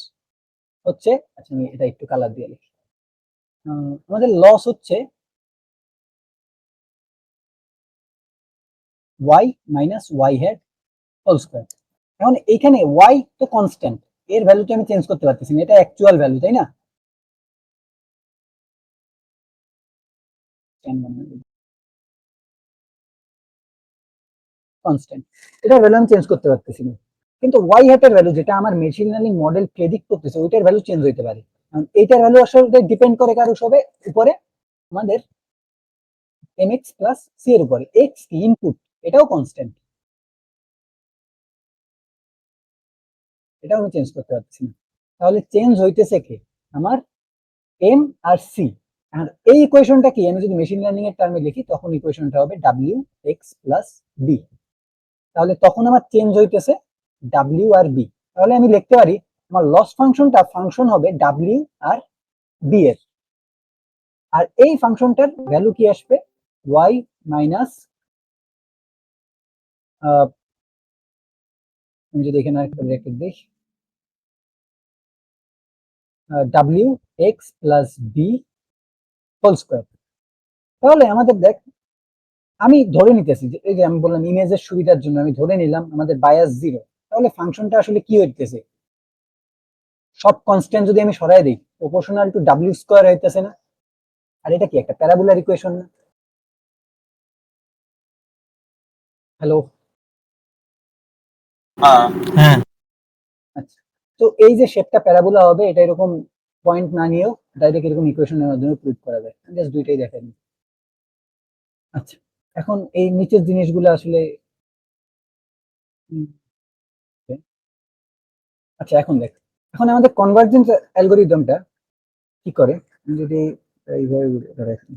S1: হচ্ছে, আচ্ছা আমি এটা একটু কালার দিয়ে লিখি, আমাদের লস হচ্ছে y minus y hat whole square. এখন এইখানে y তো কনস্ট্যান্ট, এর ভ্যালু তো আমি চেঞ্জ করতে পারতেছি না, এটা অ্যাকচুয়াল ভ্যালু, তাই না? কনস্ট্যান্ট, এটা ভ্যালু আমি চেঞ্জ করতে পারতেছি না। কিন্তু ওয়াই হ্যাটের ভ্যালু, যেটা আমার মেশিন লার্নিং মডেল প্রেডিক্ট করতেছে, ওইটার ভ্যালু চেঞ্জ হইতে পারে। কারণ এইটার ভ্যালু আসলে ডিপেন্ড করে কার উপরে? আমাদের mx প্লাস c এর উপরে। x কি ইনপুট, এটাও কনস্ট্যান্ট, এটাও আমি চেঞ্জ করতে পারছি না। তাহলে চেঞ্জ হইতেছে কে? আমার এম আর সি। আর এই ইকুয়েশনটা কি, আমি যদি মেশিন লার্নিং এর টার্মে লিখি, তখন ইকুয়েশনটা হবে ডাব্লিউ এক্স প্লাস বি। তাহলে তখন আমার চেঞ্জ হইতেছে ডাব্লিউ আর বি। তাহলে আমি লিখতে পারি আমার লস ফাংশনটা ফাংশন হবে ডাব্লিউ আর বি এর। আর এই ফাংশনটার ভ্যালু কি আসবে? ওয়াই মাইনাস, আমি যদি এখানে একটা ব্র্যাকেট দিই, ডাব্লিউ x plus b whole square. তাহলে আমাদের দেখ, আমি ধরে নিতেছি যে এই যে আমি বললাম ইমেজের সুবিধার জন্য আমি ধরে নিলাম আমাদের বায়াস 0। তাহলে ফাংশনটা আসলে কি হইতেছে, সব কনস্ট্যান্ট যদি আমি সরাই দিই প্রপোর্শনাল টু ডাব্লিউ স্কোয়ার হইতেছে না? আর এটা কি একটা প্যারাবোলার ইকুয়েশন না? হ্যালো,
S3: হ্যাঁ
S1: আচ্ছা। তো এই যে শেপটা প্যারাবোলা হবে, এটা এরকম পয়েন্ট না নিয়েও ডাইরেক্ট এরকম ইকুয়েশনের মাধ্যমে প্রুভ করা যায়। জাস্ট দুইটাই দেখাই। আচ্ছা, এখন এই নিচের জিনিসগুলো আসলে উম, আচ্ছা এখন দেখ, এখন আমাদের কনভার্জেন্স অ্যালগোরিদমটা কি করে, আমি যদি এইভাবে ধরে রাখি।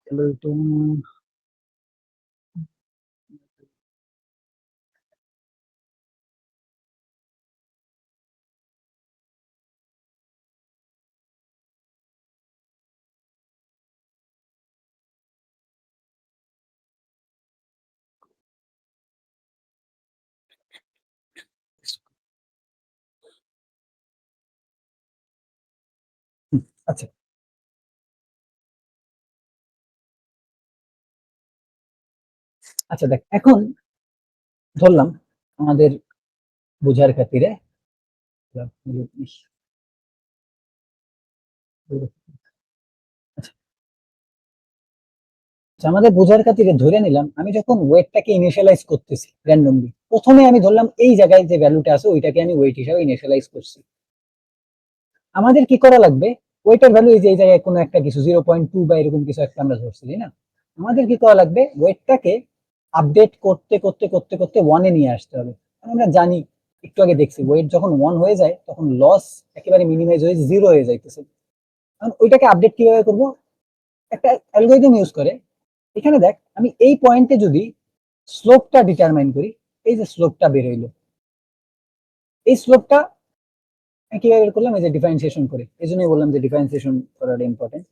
S1: algorithm, আচ্ছা আচ্ছা দেখ, এখন ধরলাম আমাদের বোঝার খাতিরে আচ্ছা, আমাদের বোঝার খাতিরে ধরে নিলাম আমি যখন ওয়েটটাকে ইনিশিয়ালাইজ করতেছি র্যান্ডমলি, প্রথমে আমি ধরলাম এই জায়গায় যে ভ্যালুটা আছে ওইটাকে আমি ওয়েট হিসাবে ইনিশিয়ালাইজ করছি। আমাদের কি করা লাগবে, ওয়েটের ভ্যালু এই যে এই জায়গায় কোনো একটা কিছু 0.2 বা এরকম কিছু একটা আমরা ধরছি, তাই না? আমাদের কি করা লাগবে, ওয়েটটাকে আপডেট করতে করতে করতে করতে ওয়ানে নিয়ে আসতে হবে। কারণ আমরা জানি, একটু আগে দেখছি, ওয়েট যখন 1 হয়ে যায় তখন লস একেবারে মিনিমাইজ হয়ে 0 হয়ে যাইতেছে। কারণ ওইটাকে আপডেট কিভাবে করব, একটা অ্যালগরিদম ইউজ করে। এখানে দেখ, আমি এই পয়েন্টে যদি স্লোপটা ডিটারমাইন করি, এই যে স্লোপটা বের হইলো, এই স্লোপটা কিভাবে বের করলাম, এই যে ডিফারেন্সিয়েশন করে। এই জন্যই বললাম যে ডিফারেন্সিয়েশন করাটা ইম্পর্টেন্ট।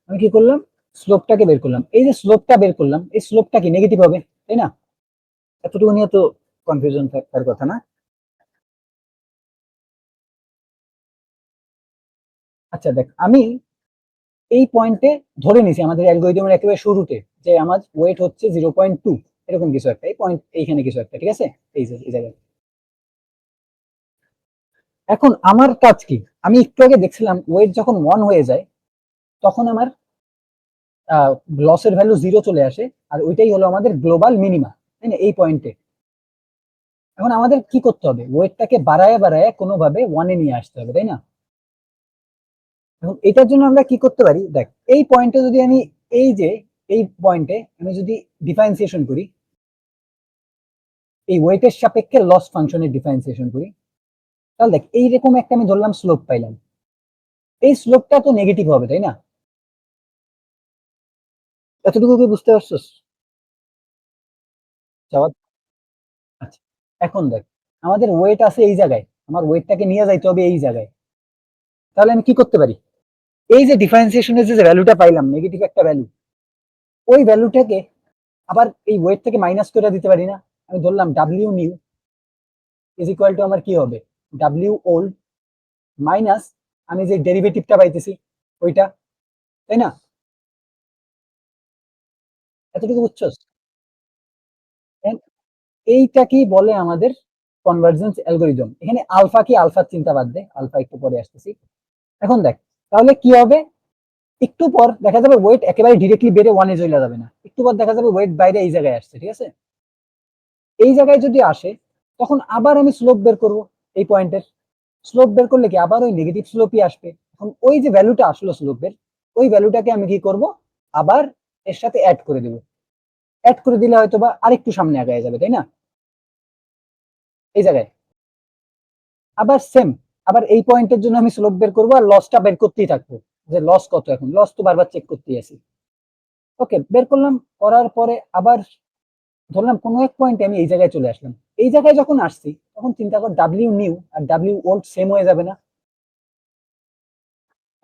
S1: আমি কি করলাম, স্লোপটাকে বের করলাম। এই যে স্লোপটা বের করলাম, এই স্লোপটা কি নেগেটিভ হবে, তাই না? এতটুকু নিয়ে তো কনফিউশন থাকার কথা না। আচ্ছা দেখ, আমি এই পয়েন্টে ধরে নিছি আমাদের অ্যালগরিদমের একেবারে শুরুতে যে আমার ওয়েট হচ্ছে 0.2, এরকম কিছু একটা, এই পয়েন্ট এইখানে কিছু একটা, ঠিক আছে? এই যে এই জায়গায়। এখন আমার কাজ কি, আমি একটু আগে দেখছিলাম ওয়েট যখন 1 হয়ে যায় তখন আমার লসের ভ্যালু 0 চলে আসে, আর ওইটাই হলো আমাদের গ্লোবাল মিনিমা, তাই না? এই পয়েন্টে এখন আমাদের কি করতে হবে, ওয়েটটাকে বাড়ায় বাড়ায় কোনোভাবে 1-এ নিয়ে আসতে হবে, তাই না? এখন এটার জন্য আমরা কি করতে পারি, দেখ এই পয়েন্টে যদি আমি এই যে এই পয়েন্টে আমি যদি ডিফারেন্সিয়েশন করি, এই ওয়েটের সাপেক্ষে লস ফাংশনের ডিফারেন্সিয়েশন করি, তাহলে দেখ এইরকম একটা আমি ধরলাম স্লোপ পাইলাম। এই স্লোপটা তো নেগেটিভ হবে, তাই না? এতটুকু কি বুঝতে পারছস? জবাব। আচ্ছা, এখন দেখ, আমাদের ওয়েট আছে এই জায়গায়, আমার ওয়েটটাকে নিয়ে যাইতে হবে এই জায়গায়। তাহলে আমি কি করতে পারি, এই যে ডিফারেন্সিয়েশনের যে ভ্যালুটা পাইলাম, নেগেটিভ একটা ভ্যালু, ওই ভ্যালুটাকে আবার এই ওয়েট থেকে মাইনাস করে দিতে পারি না? আমি ধরলাম W new is equal two আমার কি হবে, ডাব্লিউ ওল্ড মাইনাস আমি যে ডেরিভেটিভটা পাইতেছি ওইটা, তাই না? এতটুকু বুঝছস? And এইটাকেই বলে আমাদের কনভার্জেন্স অ্যালগরিদম। এখানে আলফা কি, আলফার চিন্তা বাদ দে, আলফা একটু পরে আসতেছি। এখন দেখ, তাহলে কি হবে, একটু পর দেখা যাবে ওয়েট একেবারে ডিরেক্টলি বেড়ে 1-এ চলে যাবে না, একটু পর দেখা যাবে ওয়েট বাইরে এই জায়গায় আসছে, ঠিক আছে? এই জায়গায় যদি আসে তখন আবার আমি স্লোপ বের করব, এই পয়েন্টের স্লোপ বের করলে কি আবার ওই নেগেটিভ স্লোপই আসবে। এখন ওই যে ভ্যালুটা আসলো স্লোপের, ওই ভ্যালুটাকে আমি কি করব, আবার এর সাথে অ্যাড করে দেব। অ্যাড করে দিলে হয়তো বা আরেকটু সামনে আগায় যাবে, তাই না? এই জায়গায় আবার সেম, আবার এই পয়েন্টের জন্য আমি স্লোপ বের করবো আর লসটা বের করতেই থাকবো, যে লস কত, এখন লস তো বারবার চেক করতেই আছি। ওকে, বের করলাম, করার পরে আবার ধরলাম কোনো এক পয়েন্টে আমি এই জায়গায় চলে আসলাম, এই জায়গায় যখন আসছি তখন চিন্তা কর ডাব্লিউ নিউ আর ডাব্লিউ ওল্ড সেম হয়ে যাবে না?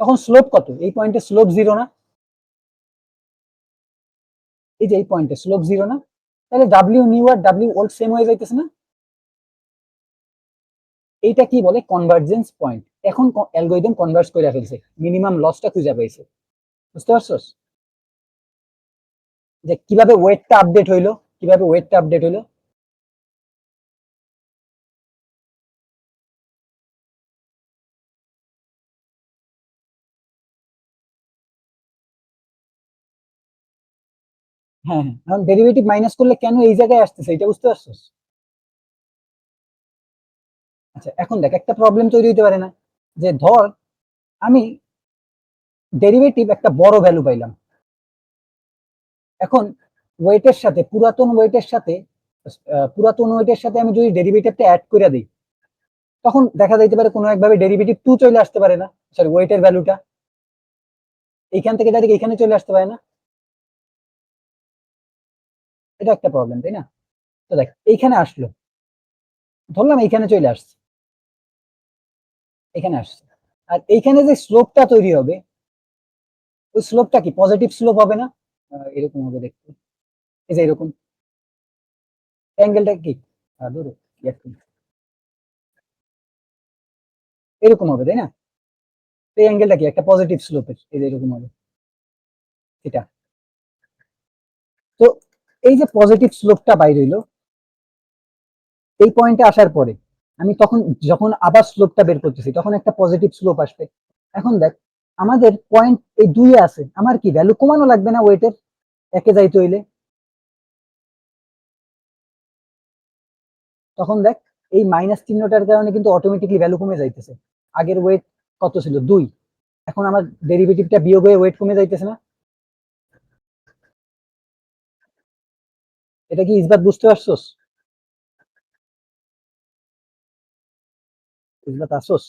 S1: তখন স্লোপ কত? এই পয়েন্টে স্লোপ 0 না? এই যে এই পয়েন্টে স্লোপ 0 না? তাহলে ডাব্লিউ নিউ আর ডাব্লিউ ওল্ড সেম হয়ে যাইতেছে না? এইটা কি বলে? Convergence point. এখন অ্যালগরিদম কনভার্জ করে ফেলছে, মিনিমাম লসটা খুঁজে পাইছে। বুঝতে পারছস যে কিভাবে ওয়েটটা আপডেট হইলো, কিভাবে ওয়েটটা আপডেট হইলো? হ্যাঁ হ্যাঁ, এখন ডেরিভেটিভ মাইনাস করলে কেন এই জায়গায় আসতেছে এটা বুঝতে পারছস? আচ্ছা এখন দেখ, একটা প্রবলেম তৈরি হতে পারে না? যে ধর আমি ডেরিভেটিভ একটা বড় ভ্যালু পাইলাম, এখন ওয়েটের সাথে পুরাতন ওয়েটের সাথে আমি যদি ডেরিভেটিভটা অ্যাড করে দিই, তখন দেখা যাইতে পারে কোনো একভাবে ডেরিভেটিভ 2 চলে আসতে পারে না? সরি, ওয়েটের ভ্যালুটা এইখান থেকে ডাইরেক্ট এখানে চলে আসতে পারে না? এটা একটা প্রবলেম, তাই না? তো দেখ এইখানে আসলো, ধরলাম এইখানে চলে আসছে, এখানে আসছে, আর এইখানে যে স্লোপটা তৈরি হবে, ওই স্লোপটা কি পজিটিভ স্লোপ হবে না? এরকম হবে দেখতে, এই যে এরকম অ্যাঙ্গেলটা কি ধরো এরকম হবে, তাই না? এই অ্যাঙ্গেলটা কি একটা পজিটিভ স্লোপের, এই যে এরকম হবে এটা। তো এই যে পজিটিভ স্লোপটা বাইরে হইলো, এই পয়েন্টে আসার পরে আমি তখন যখন আবার স্লোপটা বের করতেছি তখন একটা পজিটিভ স্লোপ আসবে। এখন দেখ আমাদের পয়েন্ট এই 2 এ আছে, আমার কি ভ্যালু কমানো লাগবে না ওয়েটের একে যাইতে হইলে? তখন দেখ এই মাইনাস চিহ্নটার কারণে কিন্তু অটোমেটিকলি ভ্যালু কমে যাইতেছে। আগের ওয়েট কত ছিল? 2, এখন আমার ডেরিভেটিভটা বিয়োগ হয়ে ওয়েট কমে যাইতেছে না? এটা কি ইসবাত বুঝতে পারছস? ইসবাত আসোস?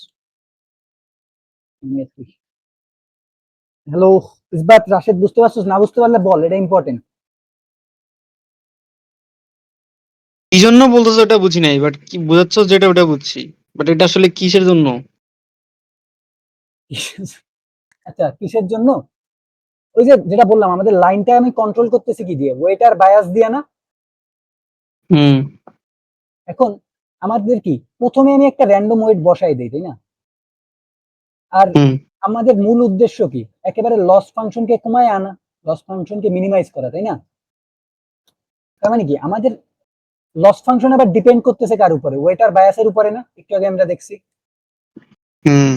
S1: হ্যালো ইসবাত, রাশেদ, বুঝতে পারছস? না বুঝতে পারলে বল, এটা ইম্পর্টেন্ট।
S4: কি জন্য বলতেছো ওটা বুঝি নাই, বাট কি বোঝাচ্ছ যেটা ওটা বুঝছি, বাট এটা আসলে কিসের জন্য?
S1: আচ্ছা কিসের জন্য? ওই যে যেটা বললাম, আমাদের লাইনটা আমি কন্ট্রোল করতেছি কি দিয়ে? ওয়েট আর বায়াস দিয়ে না?
S4: হুম
S1: এখন আমাদের কি প্রথমে আমি একটা র্যান্ডম ওয়েট বসাই দিই, তাই না? আর
S4: হুম
S1: আমাদের মূল উদ্দেশ্য কি? একেবারে লস ফাংশনকে কমায় আনা, লস ফাংশনকে মিনিমাইজ করা, তাই না? তার মানে কি আমাদের লস ফাংশন আবার ডিপেন্ড করতেছে কার উপরে? ওয়েট আর বায়াসের উপরে না? একটু আগে আমরা দেখছি।
S4: হুম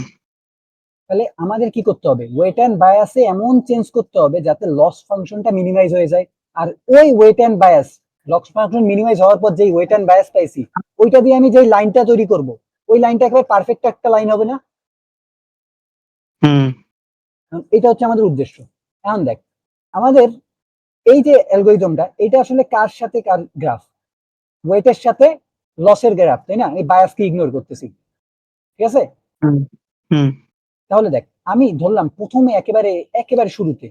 S1: তাহলে আমাদের কি করতে হবে? ওয়েট অ্যান্ড বায়াসে এমন চেঞ্জ করতে হবে যাতে লস ফাংশনটা মিনিমাইজ হয়ে যায়। আর ওই weight and bias, loss function minimize হওয়ার পর যেই ওয়েট অ্যান্ড বায়াস পাইছি, ওইটা দিয়ে আমি যেই লাইনটা তৈরি করব, ওই লাইনটা একেবারে পারফেক্ট একটা লাইন হবে না?
S4: হুম
S1: এটা হচ্ছে আমাদের উদ্দেশ্য। এখন দেখ আমাদের এই যে অ্যালগরিদমটা, এটা আসলে কার সাথে কার গ্রাফ? ওয়েটের সাথে লসের গ্রাফ, তাই না? এই বায়াসকে ইগনোর করতেছি, ঠিক আছে?
S4: হুম হুম
S1: তাহলে দেখ আমি ধরলাম প্রথমে একেবারে একেবারে শুরুতে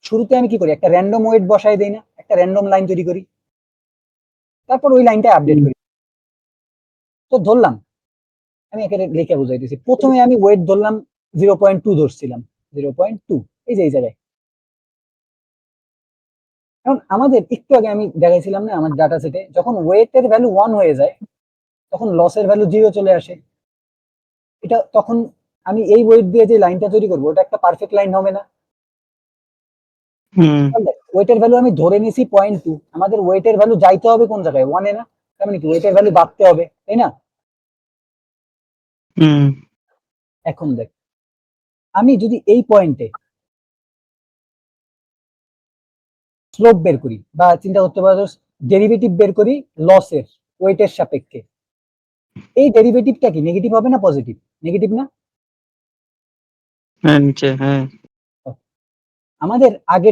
S1: শুরুতে আমি কি করি? একটা র্যান্ডম ওয়েট বসাই দেই না? একটা র্যান্ডম লাইন তৈরি করি, তারপর ওই লাইনটা আপডেট
S4: হুম
S1: করি। তো ধরলাম আমি এখানে লিখে বুঝাই দিচ্ছি, প্রথমে আমি ওয়েট ধরলাম 0.2 ধরছিলাম, 0.2, এই যে এই জায়গায়। এখন আমাদের একটু আগে আমি দেখাইছিলাম না আমার ডাটা সেটে, যখন ওয়েটের ভ্যালু 1 হয়ে যায় তখন লসের ভ্যালু 0 চলে আসে। এটা তখন আমি এই ওয়েট দিয়ে যে লাইনটা তৈরি করবো ওটা একটা পারফেক্ট লাইন হবে না?
S4: হুম
S1: ওয়েটের ভ্যালু আমি ধরে নিছি 0.2, আমাদের ওয়েটের ভ্যালু যাইতে হবে কোন জায়গায়? 1 এ না? তার মানে কি ওয়েটের ভ্যালু বাড়তে হবে, তাই না?
S4: হুম
S1: এখন দেখ আমি যদি এই পয়েন্টে স্লোপ বের করি বা চিন্তা করতে পারো ডেরিভেটিভ বের করি লসের ওয়েটের সাপেক্ষে, এই ডেরিভেটিভটা কি নেগেটিভ হবে না পজিটিভ? নেগেটিভ না?
S4: হ্যাঁ নিচে হ্যাঁ
S1: আমাদের আগে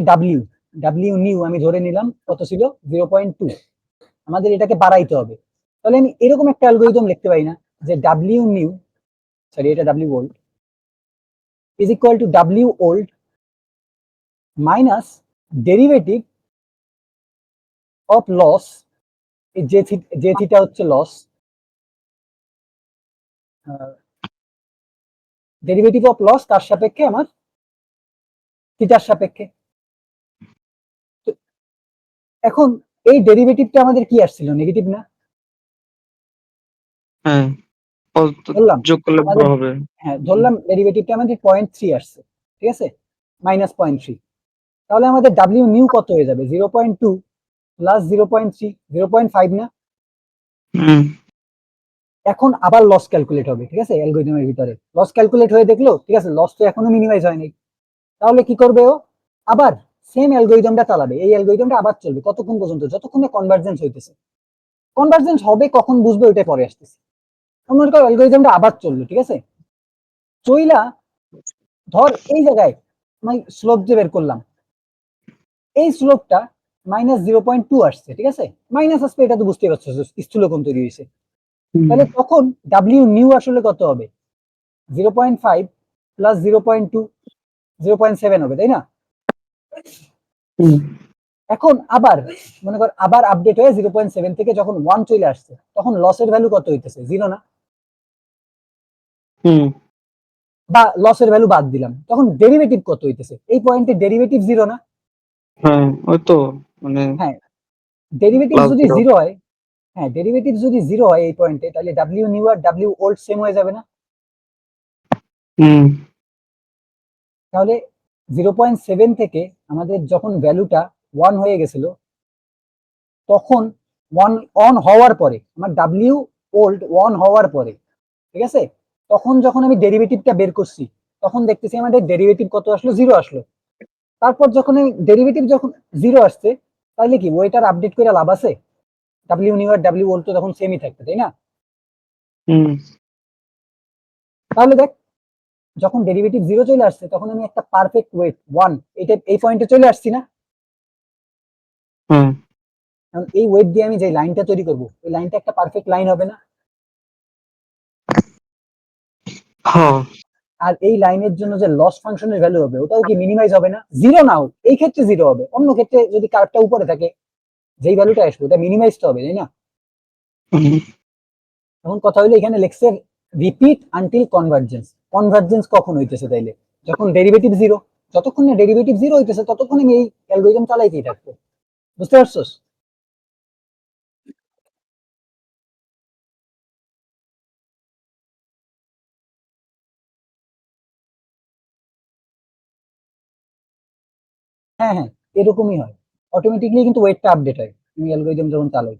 S1: ডাব্লিউ নিউ আমি ধরে নিলাম কত ছিল? 0.2, আমাদের এটাকে বাড়াইতে হবে। তাহলে আমি এরকম একটা অ্যালগরিদম লিখতে পারি না যে ডাব্লিউ নিউ, সরি এটা ডাব্লিউ old, is equal to W old minus derivative of loss, এই যে থিটা হচ্ছে লস, ডেরিভেটিভ অফ লস তার সাপেক্ষে আমার থিটার সাপেক্ষে। তো এখন এই ডেরিভেটিভটা আমাদের কি আসছিল, নেগেটিভ না?
S4: হ্যাঁ,
S1: ধরলাম
S4: যোগ করলে বড়
S1: আমাদের,
S4: হবে।
S1: হ্যাঁ ধরলাম ডেরিভেটিভটা আমাদের 0.3 আসছে, ঠিক আছে, -0.3। তাহলে আমাদের ডাব্লিউ নিউ কত হয়ে যাবে, 0.2 প্লাস 0.3, 0.5 না?
S4: হুম
S1: এখন আবার লস ক্যালকুলেট হবে, ঠিক আছে, অ্যালগরিদমের ভিতরে লস ক্যালকুলেট হয়ে দেখলো, ঠিক আছে, লস তো এখনো মিনিমাইজ হয়নি। তাহলে কি করবে ও, আবার সেম অ্যালগরিদমটা চালাবে, এই অ্যালগরিদমটা আবার চলবে কতক্ষণ পর্যন্ত, যতক্ষণে কনভার্জেন্স হইতেছে। কনভার্জেন্স হবে কখন বুঝবে, ওইটা পরে আসতেছে। মনে করো অ্যালগরিদমটা আবার চললো, ঠিক আছে, চইলা ধর এই জায়গায় আমি স্লোপ যে বের করলাম, এই স্লোপটা -0.2 আসছে, ঠিক আছে, মাইনাস আসবে, এটা তো বুঝতে পারছো স্থূলকোণ তৈরি হয়েছে। তাহলে তখন ডাব্লিউ নিউ আসলে কত হবে, 0.5 প্লাস 0.2, 0.7 হবে, তাই না? এখন আবার মনে কর আবার আপডেট হয়ে 0.7 থেকে যখন 1 চলে আসছে, তখন লসের ভ্যালু কত হইতেছে, 0 না? বা লসের ভ্যালু বাদ দিলাম, তখন ডেরিভেটিভ কত হইতেছে, এই পয়েন্টে ডেরিভেটিভ 0 না?
S4: হ্যাঁ, ওই তো মানে
S1: হ্যাঁ, ডেরিভেটিভ
S4: প্লাস
S1: যদি
S4: জিরো।
S1: 0 হয়, হ্যাঁ ডেরিভেটিভ যদি 0 হয় এই পয়েন্টে, তাহলে ডাব্লিউ নিউ আর ডাব্লিউ ওল্ড সেম হয়ে যাবে না?
S4: হুম
S1: তাহলে 0.7 থেকে আমাদের যখন ভ্যালুটা 1 হয়ে গেছিল, তখন 1 অন হওয়ার পরে আমার ডাব্লিউ ওল্ড 1 হওয়ার পরে, ঠিক আছে, তখন যখন আমি ডেরিভেটিভটা বের করছি, তখন দেখতেছি আমাদের ডেরিভেটিভ কত আসলো, 0 আসলো। তারপর যখন ডেরিভেটিভ যখন 0 আসছে, তাহলে কি ওইটার আপডেট করে লাভ আছে? ডাব্লিউ নিউ আর ডাব্লিউ ওল্ড তো তখন সেমই থাকবে, তাই না?
S4: হুম
S1: তাহলে দেখ, যখন ডেরিভেটিভ 0 চলে আসছে, তখন আমি একটা পারফেক্ট ওয়েট 1 এটা এই পয়েন্টে চলে আসছি না?
S4: হ্যাঁ
S1: কারণ এই ওয়েট দিয়ে আমি যে লাইনটা তৈরি করব, ওই লাইনটা একটা পারফেক্ট লাইন হবে না?
S4: হ্যাঁ
S1: আর এই লাইনের জন্য যে লস ফাংশনের ভ্যালু হবে, ওটাও কি মিনিমাইজ হবে না? 0 নাও, এই ক্ষেত্রে 0 হবে, অন্য ক্ষেত্রে যদি কার্ভটা উপরে থাকে, যেই ভ্যালুটা আসবে ওটা মিনিমাইজ তো হবে, তাই না?
S4: হুম,
S1: এখন কথা হলো এখানে লেখছে রিপিট আনটিল কনভার্জেন্স। কনভার্জেন্স কখন হইতেছে তাইলে, যখন ডেরিভেটিভ 0। যতক্ষণ না ডেরিভেটিভ 0 হইতেছে, ততক্ষণ আমি এই অ্যালগরিদম চালাইতেই থাকবো। বুঝতে পারছস? হ্যাঁ হ্যাঁ, এরকমই হয়, অটোমেটিকলি কিন্তু ওয়েটটা আপডেট হয় তুমি অ্যালগরিদম যখন চালাই।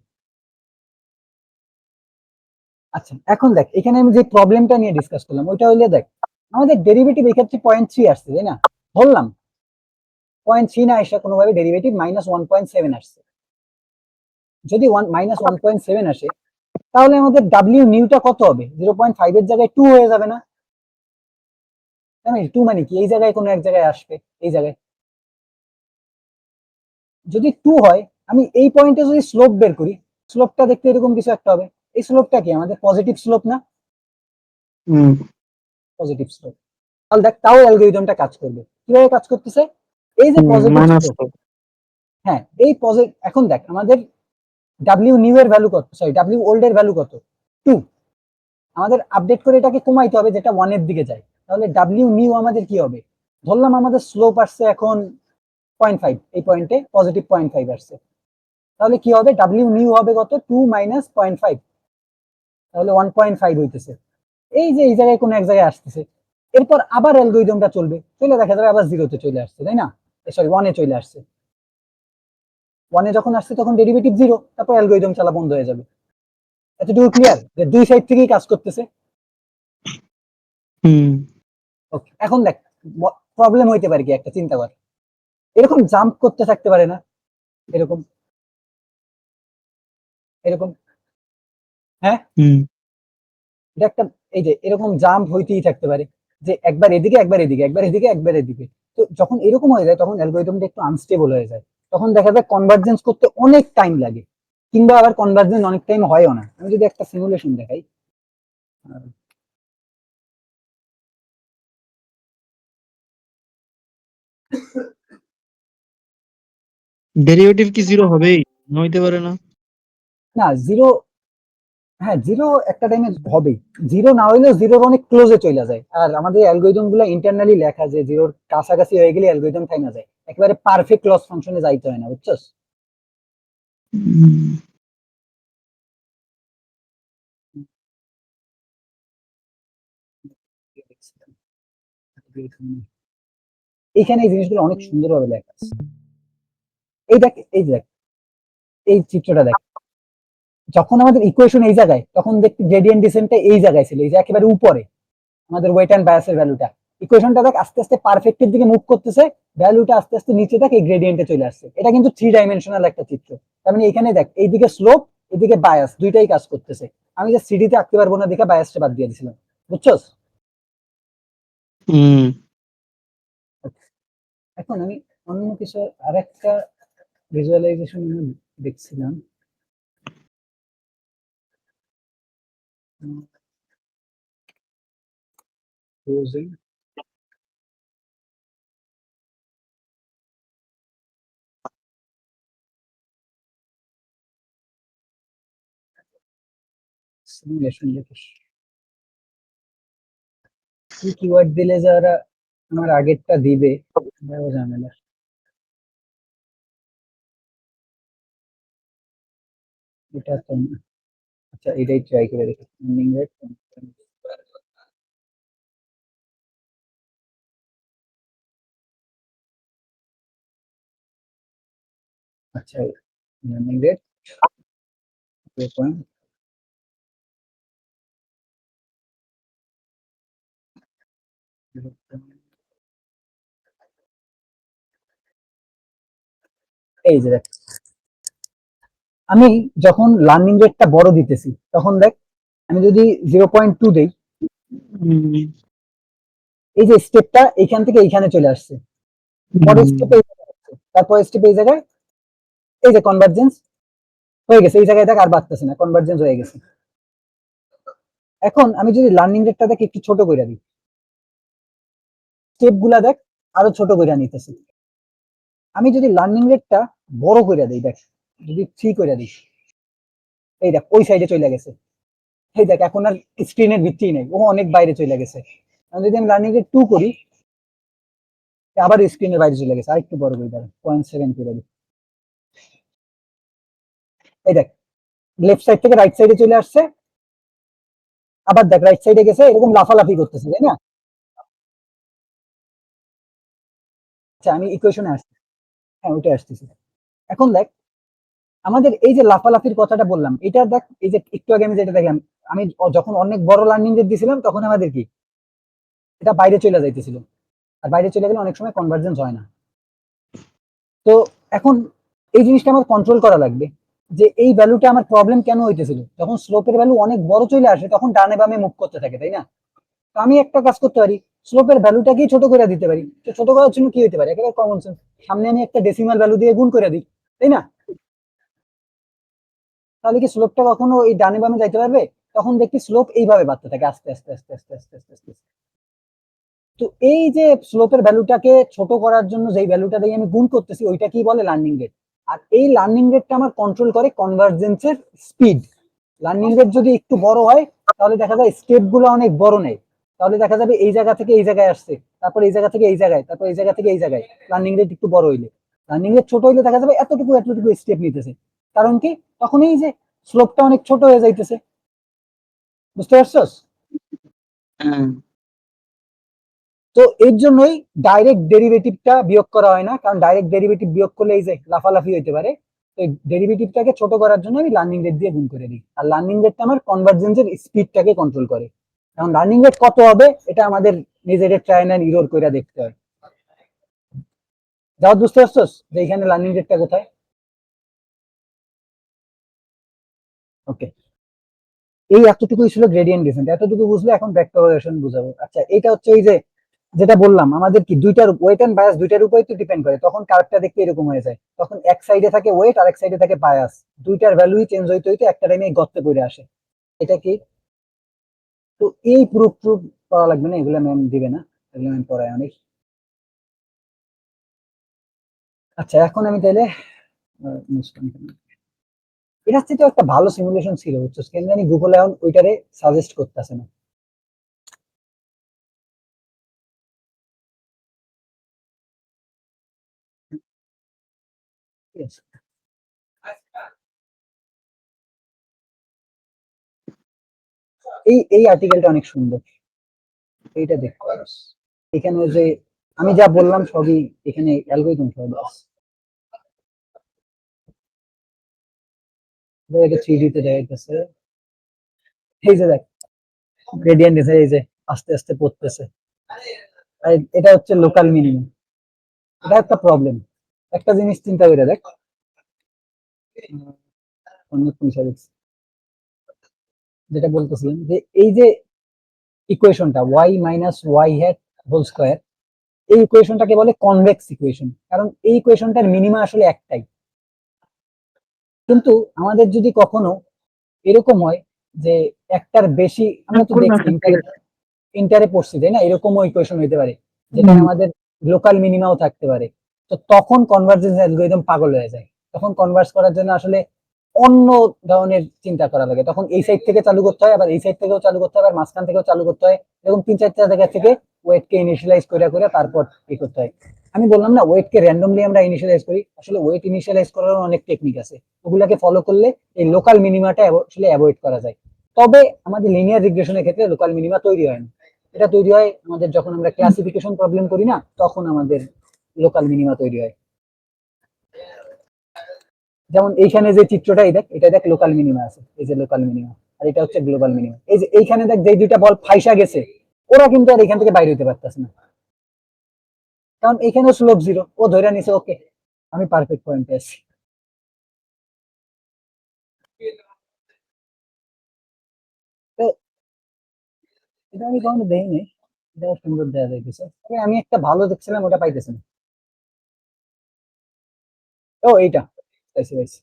S1: আচ্ছা এখন দেখ, এখানে আমি যে প্রবলেমটা নিয়ে ডিসকাস করলাম, ওইটা হইলে দেখ আমাদের ডেরিভেটিভ এক্ষেত্রে 0.3 আসছে, তাই না? ধরলাম 0.3 না আসে, কোনোভাবে ডেরিভেটিভ -1.7 আসছে। যদি -1.7 আসে, তাহলে আমাদের ডাব্লিউ নিউটা কত হবে, 0.5 এর জায়গায় 2 হয়ে যাবে না? তাই 2 মানে কি, এই জায়গায় কোনো এক জায়গায় আসবে, এই জায়গায় যদি 2 হয়, আমি এই পয়েন্টে যদি স্লোপ বের করি, স্লোপটা দেখতে এরকম কিছু একটা হবে। এই স্লোপটা কি আমাদের পজিটিভ স্লোপ না?
S4: হুম
S1: পজিটিভ স্লোপ। তাহলে দেখ, তাও অ্যালগরিদমটা কাজ করবে, কিভাবে কাজ করতেছে, এই যে পজিটিভ
S4: মাইনাস
S1: স্লোপ, হ্যাঁ এই পজিটিভ, এখন দেখ আমাদের ডাব্লিউ নিউ এর ভ্যালু কত, সরি ডাব্লিউ ওল্ড এর ভ্যালু কত, 2। আমাদের আপডেট করে এটাকে কমাইতে হবে, যেটা 1 এর দিকে যায়। তাহলে ডাব্লিউ নিউ আমাদের কি হবে, ধরলাম আমাদের স্লোপ আসছে এখন 0.5, এই পয়েন্টে পজিটিভ 0.5 আসছে, তাহলে কি হবে, ডাব্লিউ নিউ হবে কত, 2 মাইনাস 0.5, তাহলে 1.5 হইতেছে। এই যে এই জায়গায় কোন এক জায়গায় আসতেছে, এরপর আবার অ্যালগরিদমটা চলবে, চলে দেখা যাবে আবার 0 তে চলে আসছে, তাই না? সরি 1 এ চলে আসছে, 1 এ যখন আসছে তখন ডেরিভেটিভ 0, তারপর অ্যালগরিদম চালা বন্ধ হয়ে যাবে। এতটুকু ক্লিয়ার যে দুই সাইড থেকেই কাজ করতেছে?
S4: হুম
S1: ওকে, এখন দেখ প্রবলেম হইতে পারে কি, একটা চিন্তা কর, এরকম জাম্প করতে থাকতে পারে না, এরকম এরকম, হ্যাঁ
S4: হুম
S1: এটা একটা, এই যে এরকম জাম্প হইতেই থাকতে পারে, যে একবার এদিকে একবার এদিকে, একবার এদিকে একবার এদিকে। তো যখন এরকম হয়ে যায়, তখন অ্যালগরিদমটা একটু আনস্টেবল হয়ে যায়, তখন দেখা যায় কনভার্জেন্স করতে অনেক টাইম লাগে, কিংবা আবার কনভার্জেন্স অনেক টাইম হয়ও না। আমি যদি একটা সিমুলেশন দেখাই,
S4: ডেরিভেটিভ কি জিরো হবেই? হইতে পারে না।
S1: না জিরো, হ্যাঁ জিরো একটা টাইমে হবে, জিরো না হইলেও জিরোর অনেক ক্লোজে চলে যায়। আর আমাদের অ্যালগরিদম গুলো ইন্টারনালি লেখা যে জিরোর কাছাকাছি হয়ে গেলে অ্যালগরিদম থাইমা যায়, একেবারে পারফেক্ট লস ফাংশনে যাইতে হয় না, বুঝছস? এইখানে এই জিনিসগুলো অনেক সুন্দরভাবে লেখা আছে। এই দেখ, এই দেখ, এই চিত্রটা দেখ, যখন আমাদের ইকুয়েশন এই জায়গায়, তখন দেখতে গ্রেডিয়েন্ট ডিসেন্টটা এই জায়গায় ছিল, এই যে একেবারে উপরে আমাদের ওয়েট এন্ড বায়াসের ভ্যালুটা। ইকুয়েশনটা দেখ আস্তে আস্তে পারফেক্টের দিকে মুভ করতেছে, ভ্যালুটা আস্তে আস্তে নিচে দেখ এই গ্রেডিয়েন্টে চলে আসছে। এটা কিন্তু 3 ডাইমেনশনাল একটা চিত্র। তার মানে এখানে দেখ এইদিকে স্লোপ, এদিকে বায়াস, দুইটাই কাজ করতেছে। আমি যে সিডিতে আঁকতে পারবো না দেখে বায়াসটা বাদ দিয়ে দিয়েছিলাম, বুঝছস? এখন আমি অন্য কিছু আরেকটা ভিজুয়ালাইজেশন দেখছিলাম। Closing. Simulation দেখিস কি কিওয়ার্ড দিলে যারা আমার আগেরটা দিবে, বড় ঝামেলা। এটা তো না। আচ্ছা এটাই ট্রাই করে দেখি, রানিং রেট। আচ্ছা রানিং রেট 2.0, এই যে দেখ, আমি যখন লার্নিং রেটটা বড় দিতেছি তখন দেখ, আমি যদি 0.2 দেই, এই যে স্টেপটা এইখান থেকে এইখানে চলে আসছে, পরের স্টেপে তারপর স্টেপে এই জায়গায় এই যে কনভার্জেন্স হয়ে গেছে, এই জায়গায় দেখ আর বাড়তেছে না, কনভার্জেন্স হয়ে গেছে। এখন আমি যদি লার্নিং রেটটা দেখ একটু ছোট করে দিই, স্টেপ গুলা দেখ আরো ছোট করে নিতেছে। আমি যদি লার্নিং রেটটা বড় করে দিই, দেখ যদি 3 করে দিই, এই দেখ ওই সাইডে চলে গেছে। এই দেখ এখন আর স্ক্রিনের ভিত্তি নেই, ও অনেক বাইরে চলে গেছে। যদি আমি লার্নিং রেট 2 করি, আবার স্ক্রিনের বাইরে চলে গেছে। আর একটু বড় করে দাঁড়া, 0.7 করে দিই, এই দেখ লেফট সাইড থেকে রাইট সাইডে চলে আসছে, আবার দেখ রাইট সাইডে গেছে, এরকম লাফালাফি করতেছে, তাই না? আচ্ছা আমি ইকুয়েশনে আসছি, হ্যাঁ ওইটা আসতেছি। এখন দেখ আমাদের এই যে লাফালাফির কথাটা বললাম, এটা দেখ এই যে একটু আগে আমি যেটা দেখলাম, আমি যখন অনেক বড় লার্নিং রেট দিছিলাম তখন আমাদের কি এটা বাইরে চলে যাইতেছিল, আর বাইরে চলে গেলে অনেক সময় কনভার্জেন্স হয় না। তো এখন এই জিনিসটা আমার কন্ট্রোল করা লাগবে, যে এই ভ্যালুটা আমার প্রবলেম কেন হইতেছিল, যখন স্লোপের ভ্যালু অনেক বড় চলে আসে তখন ডানে বামে মুভ করতে থাকে, তাই না? তো আমি একটা কাজ করতে পারি, স্লোপের ভ্যালুটাকেই ছোট করে দিতে পারি। তো ছোট করার জন্য কি হতে পারে, একেবারে কমন সেন্স, সামনে আমি একটা ডেসিমাল ভ্যালু দিয়ে গুণ করে দিই, তাই না? তাহলে কি স্লোপটা কখনো এই ডানে বামে যাইতে পারবে? তখন দেখি স্লোপ এইভাবে বাড়তে থাকে আস্তে আস্তে আস্তে আস্তে আস্তে আস্তে আস্তে। তো এই যে স্লোপের ভ্যালুটাকে ছোট করার জন্য যেই ভ্যালুটা দিয়ে আমি গুণ করতেছি, ওইটা কি বলে লার্নিং রেট। আর এই লার্নিং রেটটা আমার কন্ট্রোল করে কনভার্জেন্সের স্পিড। লার্নিং রেট যদি একটু বড় হয় তাহলে দেখা যায় স্টেপ গুলো অনেক বড় নেয়, তাহলে দেখা যাবে এই জায়গা থেকে এই জায়গায় আসছে, তারপর এই জায়গা থেকে এই জায়গায়, তারপর এই জায়গা থেকে এই জায়গায়। লার্নিং রেট একটু বড় হইলে, লার্নিং রেট ছোট হইলে দেখা যাবে এতটুকু এতটুকু স্টেপ নিতেছে। কারণ কি, তখন এই যে স্লোপটা অনেক ছোট হয়ে যাইতেছে, বুঝতে পারছস? তো এর জন্যই ডাইরেক্ট ডেরিভেটিভটা বিয়োগ করা হয় না, কারণ ডাইরেক্ট ডেরিভেটিভ বিয়োগ করলে এই যে লাফালাফি হইতে পারে। তো ডেরিভেটিভটাকে ছোট করার জন্য আমি লার্নিং রেট দিয়ে গুণ করে দিই, আর লার্নিং রেটটা আমার কনভার্জেন্সের স্পিডটাকে কন্ট্রোল করে। কারণ লার্নিং রেট কত হবে এটা আমাদের নিজেদের ট্রায়াল এন্ড এরর করে দেখতে হয়। যাও বুঝতে পারছস যে এখানে লার্নিং রেটটা কোথায়? ওকে, এই এতটুকুই ছিল গ্রেডিয়েন্ট ডিসেন্ট, এতটুকু বুঝলে এখন ব্যাক প্রপাগেশন বুঝাবো। আচ্ছা এটা হচ্ছে ওই যে যেটা বললাম, আমাদের কি দুইটার ওয়েট এন্ড বায়াস দুইটার উপরে তো ডিপেন্ড করে, তখন কার্ভটা দেখতে এরকম হয়ে যায়। তখন এক সাইডে থাকে ওয়েট আর এক সাইডে থাকে বায়াস, দুইটার ভ্যালুই চেঞ্জ হইতে হইতে একটা টাইমে গর্তে পড়ে আসে। এটা কি, তো এই প্রুফ প্রুফ করা লাগবে না, এগুলো ম্যাম দিবে না, এগুলো ম্যাম পড়ায় অনেক। আচ্ছা এখন আমি তাহলে এটার থেকে একটা ভালো সিমুলেশন ছিল, বুঝছো? কেন জানি গুগল এখন ওইটারে সাজেস্ট করতেছে না। ঠিক আছে। এই আর্টিকেলটা অনেক সুন্দর, এইটা দেখতে পারো। এখানে ওই যে আমি যা বললাম সবই এখানে অ্যালগরিদম সহ দেওয়া আছে। এটা 3D তে দেখাইতেছে, এই যে দেখ গ্রেডিয়েন্ট দিছে, এই যে আস্তে আস্তে পড়তেছে। আর এটা হচ্ছে লোকাল মিনিমাম। এটা একটা প্রবলেম। একটা জিনিস চিন্তা করে দেখ, অন্য বিষয় দেখছি। যেটা বলতেছিলাম যে এই যে ইকুয়েশনটা y minus y hat whole square, এই ইকুয়েশনটাকে বলে কনভেক্স ইকুয়েশন, কারণ এই ইকুয়েশনটার মিনিমা আসলে একটাই। কিন্তু আমাদের যদি কখনো এরকম হয় যে একটার বেশি, আমরা তো দেখছি ইন্টারে পড়ছি তাই না, এরকমও ইকুয়েশন হইতে পারে যেখানে আমাদের লোকাল মিনিমাও থাকতে পারে। তো তখন কনভার্জেন্স অ্যালগরিদম পাগল হয়ে যায়, তখন কনভার্স করার জন্য আসলে অন্য ধরনের চিন্তা করা লাগে। তখন এই সাইড থেকে চালু করতে হয়, আবার এই সাইড থেকেও চালু করতে হয়, আবার মাঝখান থেকেও চালু করতে হয়, এরকম 3-4টা জায়গা থেকে ওয়েটকে ইনিশিয়ালাইজ করে করে তারপর ই করতে হয়। আমি বললাম না ওয়েটকে র্যান্ডমলি আমরা ইনিশিয়ালাইজ করি, আসলে ওয়েট ইনিশিয়ালাইজ করার অনেক টেকনিক আছে, ওগুলাকে ফলো করলে এই লোকাল মিনিমাটা আসলে অ্যাভয়েড করা যায়। তবে আমাদের লিনিয়ার রিগ্রেশনের ক্ষেত্রে লোকাল মিনিমা তৈরি হয় না, এটা তৈরি হয় আমাদের যখন আমরা ক্লাসিফিকেশন প্রবলেম করি না, তখন আমাদের লোকাল মিনিমা তৈরি হয়। যেমন এইখানে যে চিত্রটা দেখ, এটা দেখ লোকাল মিনিমা আছে, এই যে লোকাল মিনিমা, আর এটা হচ্ছে গ্লোবাল মিনিমা। এই যে এইখানে দেখ যে দুইটা বল ফাইসা গেছে, ওরা কিন্তু আর এখান থেকে বাইরে হতে পারতেছে না, কারণ এইখানেও স্লোপ জিরো, ও ধরে নিছে ওকে আমি পারফেক্ট পয়েন্টে আছি। তো এটা আমি কখনো দেখিনি, এটাও সুন্দর দেওয়া যাইতেছে, তবে আমি একটা ভালো দেখছিলাম ওটা পাইতেছি না। ও এইটা পাইছি পাইছি।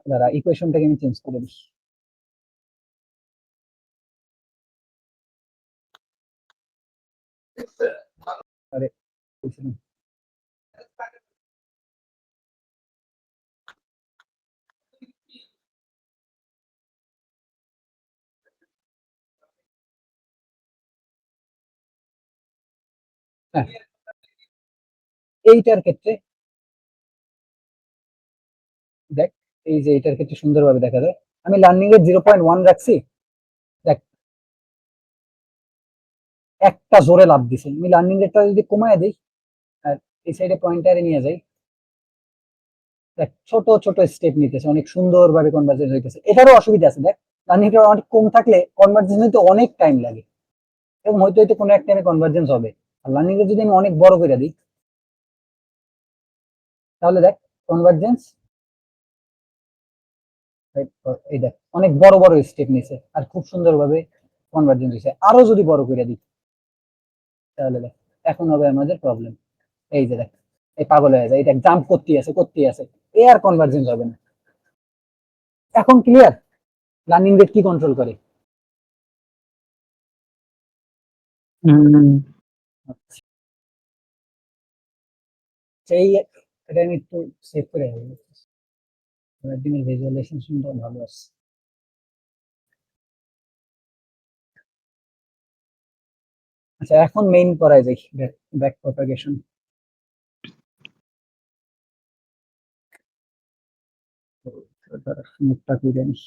S1: দাঁড়া ইকুয়েশনটাকে আমি চেঞ্জ করে দিই। আরে বুঝলাম। হ্যাঁ, এইটার ক্ষেত্রে দেখ, এই যে এটার ক্ষেত্রে সুন্দরভাবে দেখা যায়, আমি লার্নিং এর 0.1 রাখছি, দেখ একটা জোরে লাভ দিছে। আমি লার্নিং রেটটা যদি কমায় দিই আর এই সাইডে পয়েন্টারে নিয়ে যাই, দেখ ছোট ছোট স্টেপ নিতেছে, অনেক সুন্দরভাবে কনভার্জেন্স হইতেছে। এটারও অসুবিধা আছে, দেখ লার্নিং রেট অনেক কম থাকলে কনভার্জেন্স হইতে অনেক টাইম লাগে, এবং হয়তো হয়তো কোনো এক টাইমে কনভার্জেন্স হবে। আর লার্নিং রেট যদি আমি অনেক বড় করে দিই, তাহলে দেখ কনভার্জেন্স, এই দেখ অনেক বড় বড় স্টেপ নিছে আর খুব সুন্দরভাবে কনভার্জেন্স হয়েছে। আরো যদি বড় করে দিই, তাহলে দেখ এখন হবে আমাদের প্রবলেম। এই যে দেখ এই পাগল হয়ে যায়, এটা জাম্প করতে আছে করতে আছে, এ আর কনভার্জেন্স হবে না। এখন ক্লিয়ার লার্নিং রেট কি কন্ট্রোল করে। সেই এটা আমি একটু সেভ করে রাখবো, পরের দিনের ভিজুয়ালাইজেশনটা ভালো আছে। আচ্ছা এখন মেইন করায় যাই, ব্যাক প্রপাগেশন। মুখটা কি জানিস।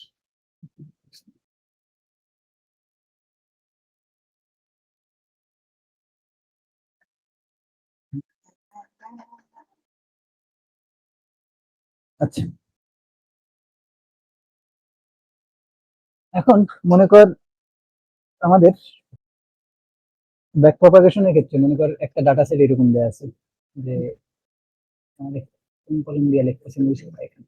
S1: আচ্ছা এখন মনে কর আমাদের ব্যাক প্রপাগেশনের ক্ষেত্রে মনে কর একটা ডাটা সেট এরকম দেওয়া আছে যে আমাদের কোন কলম দিয়ে লিখতেছেন বুঝতে পারি এখানে।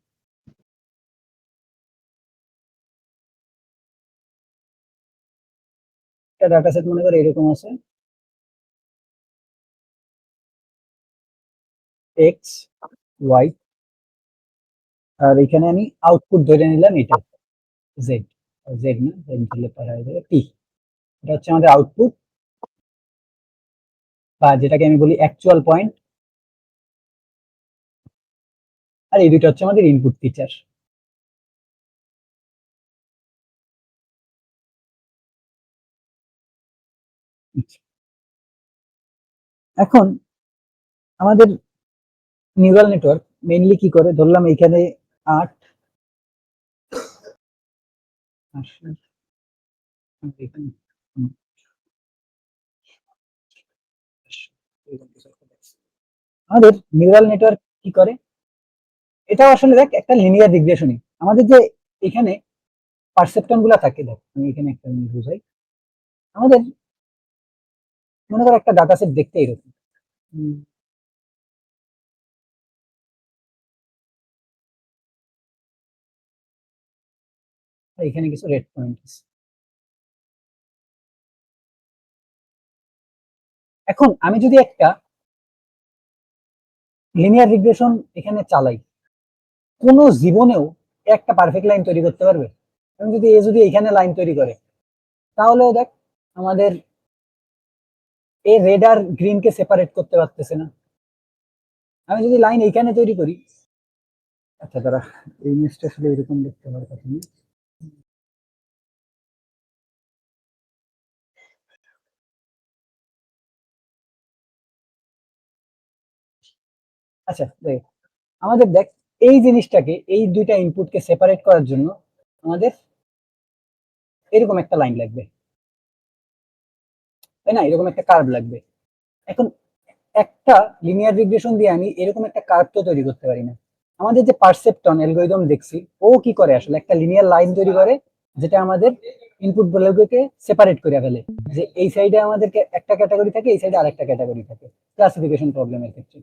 S1: একটা ডাটা সেট মনে কর এরকম আছে, এক্স ওয়াই, আর এখানে আমি আউটপুট ধরে নিলাম এটা জেড, জেড না জেড দিলে পরে হয়ে যাবে টি। এটা হচ্ছে আমাদের আউটপুট, বা যেটাকে আমি বলি অ্যাকচুয়াল পয়েন্ট, আর এই দুটো হচ্ছে আমাদের ইনপুট ফিচার। এখন আমাদের নিউরাল নেটওয়ার্ক মেইনলি কি করে, ধরলাম এখানে 8 আমাদের নিউরাল নেটওয়ার্ক কি করে, এটা আসলে দেখ একটা লিনিয়ার রিগ্রেশনই। আমাদের যে এখানে পারসেপট্রন গুলা থাকে, দেখ আমি এখানে একটা জিনিস বুঝাই। আমাদের মনে করো একটা ডাটা সেট দেখতে এরকম, এখানে কিছু রেড পয়েন্ট আছে। এখন আমি যদি একটা লিনিয়ার রিগ্রেশন এখানে চালাই, কোনো জীবনেও একটা পারফেক্ট লাইন তৈরি করতে পারবে? আমি যদি এখানে লাইন তৈরি করে, তাহলেও দেখ আমাদের এই রেড আর গ্রিন কে সেপারেট করতে পারতেছে না। আমি যদি লাইন এইখানে তৈরি করি, আচ্ছা তারা এই জিনিসটা আসলে এরকম দেখতে পারে কথা না। আচ্ছা দেখ, আমাদের দেখ এই জিনিসটাকে, এই দুইটা ইনপুটকে সেপারেট করার জন্য আমাদের এরকম একটা লাইন লাগবে, তাই না? এরকম একটা কার্ভ লাগবে। এখন একটা লিনিয়ার রিগ্রেশন দিয়ে আমি এরকম একটা কার্ভ তো তৈরি করতে পারি না। আমাদের যে পারসেপট্রন অ্যালগরিদম দেখছি, ও কি করে আসলে একটা লিনিয়ার লাইন তৈরি করে, যেটা আমাদের ইনপুট ভ্যালুকে সেপারেট করে ফেলে, যে এই সাইডে আমাদেরকে একটা ক্যাটাগরি থাকে, এই সাইডে আরেকটা ক্যাটাগরি থাকে ক্লাসিফিকেশন প্রবলেমের ক্ষেত্রে।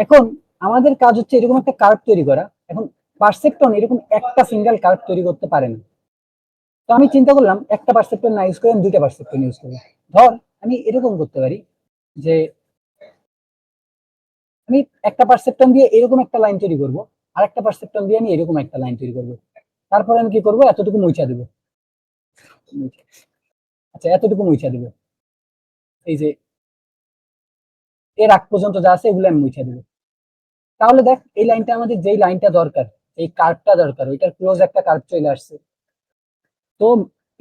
S1: এখন আমাদের কাজ হচ্ছে এরকম একটা কার্ভ তৈরি করা। এখন পারসেপট্রন এরকম একটা সিঙ্গেল কার্ভ তৈরি করতে পারে না। তো আমি চিন্তা করলাম একটা পারসেপট্রন না ইউজ করে আমি দুইটা পারসেপট্রন ইউজ করবো। ধর আমি এরকম করতে পারি যে আমি একটা পারসেপট্রন দিয়ে এরকম একটা লাইন তৈরি করব, আর একটা পারসেপট্রন দিয়ে আমি এরকম একটা লাইন তৈরি করব। তারপরে আমি কি করব, এতটুকু মুছা দেবো। আচ্ছা এতটুকু মুছা দেবো, এই যে এর আগ পর্যন্ত যা আছে এগুলো আমি মুছা দেবো। তাহলে দেখ এই লাইনটা আমাদের যেই লাইনটা দরকার, এই কার্ভটা দরকার, ওইটার ক্লোজ একটা কার্ভ চলে আসছে। তো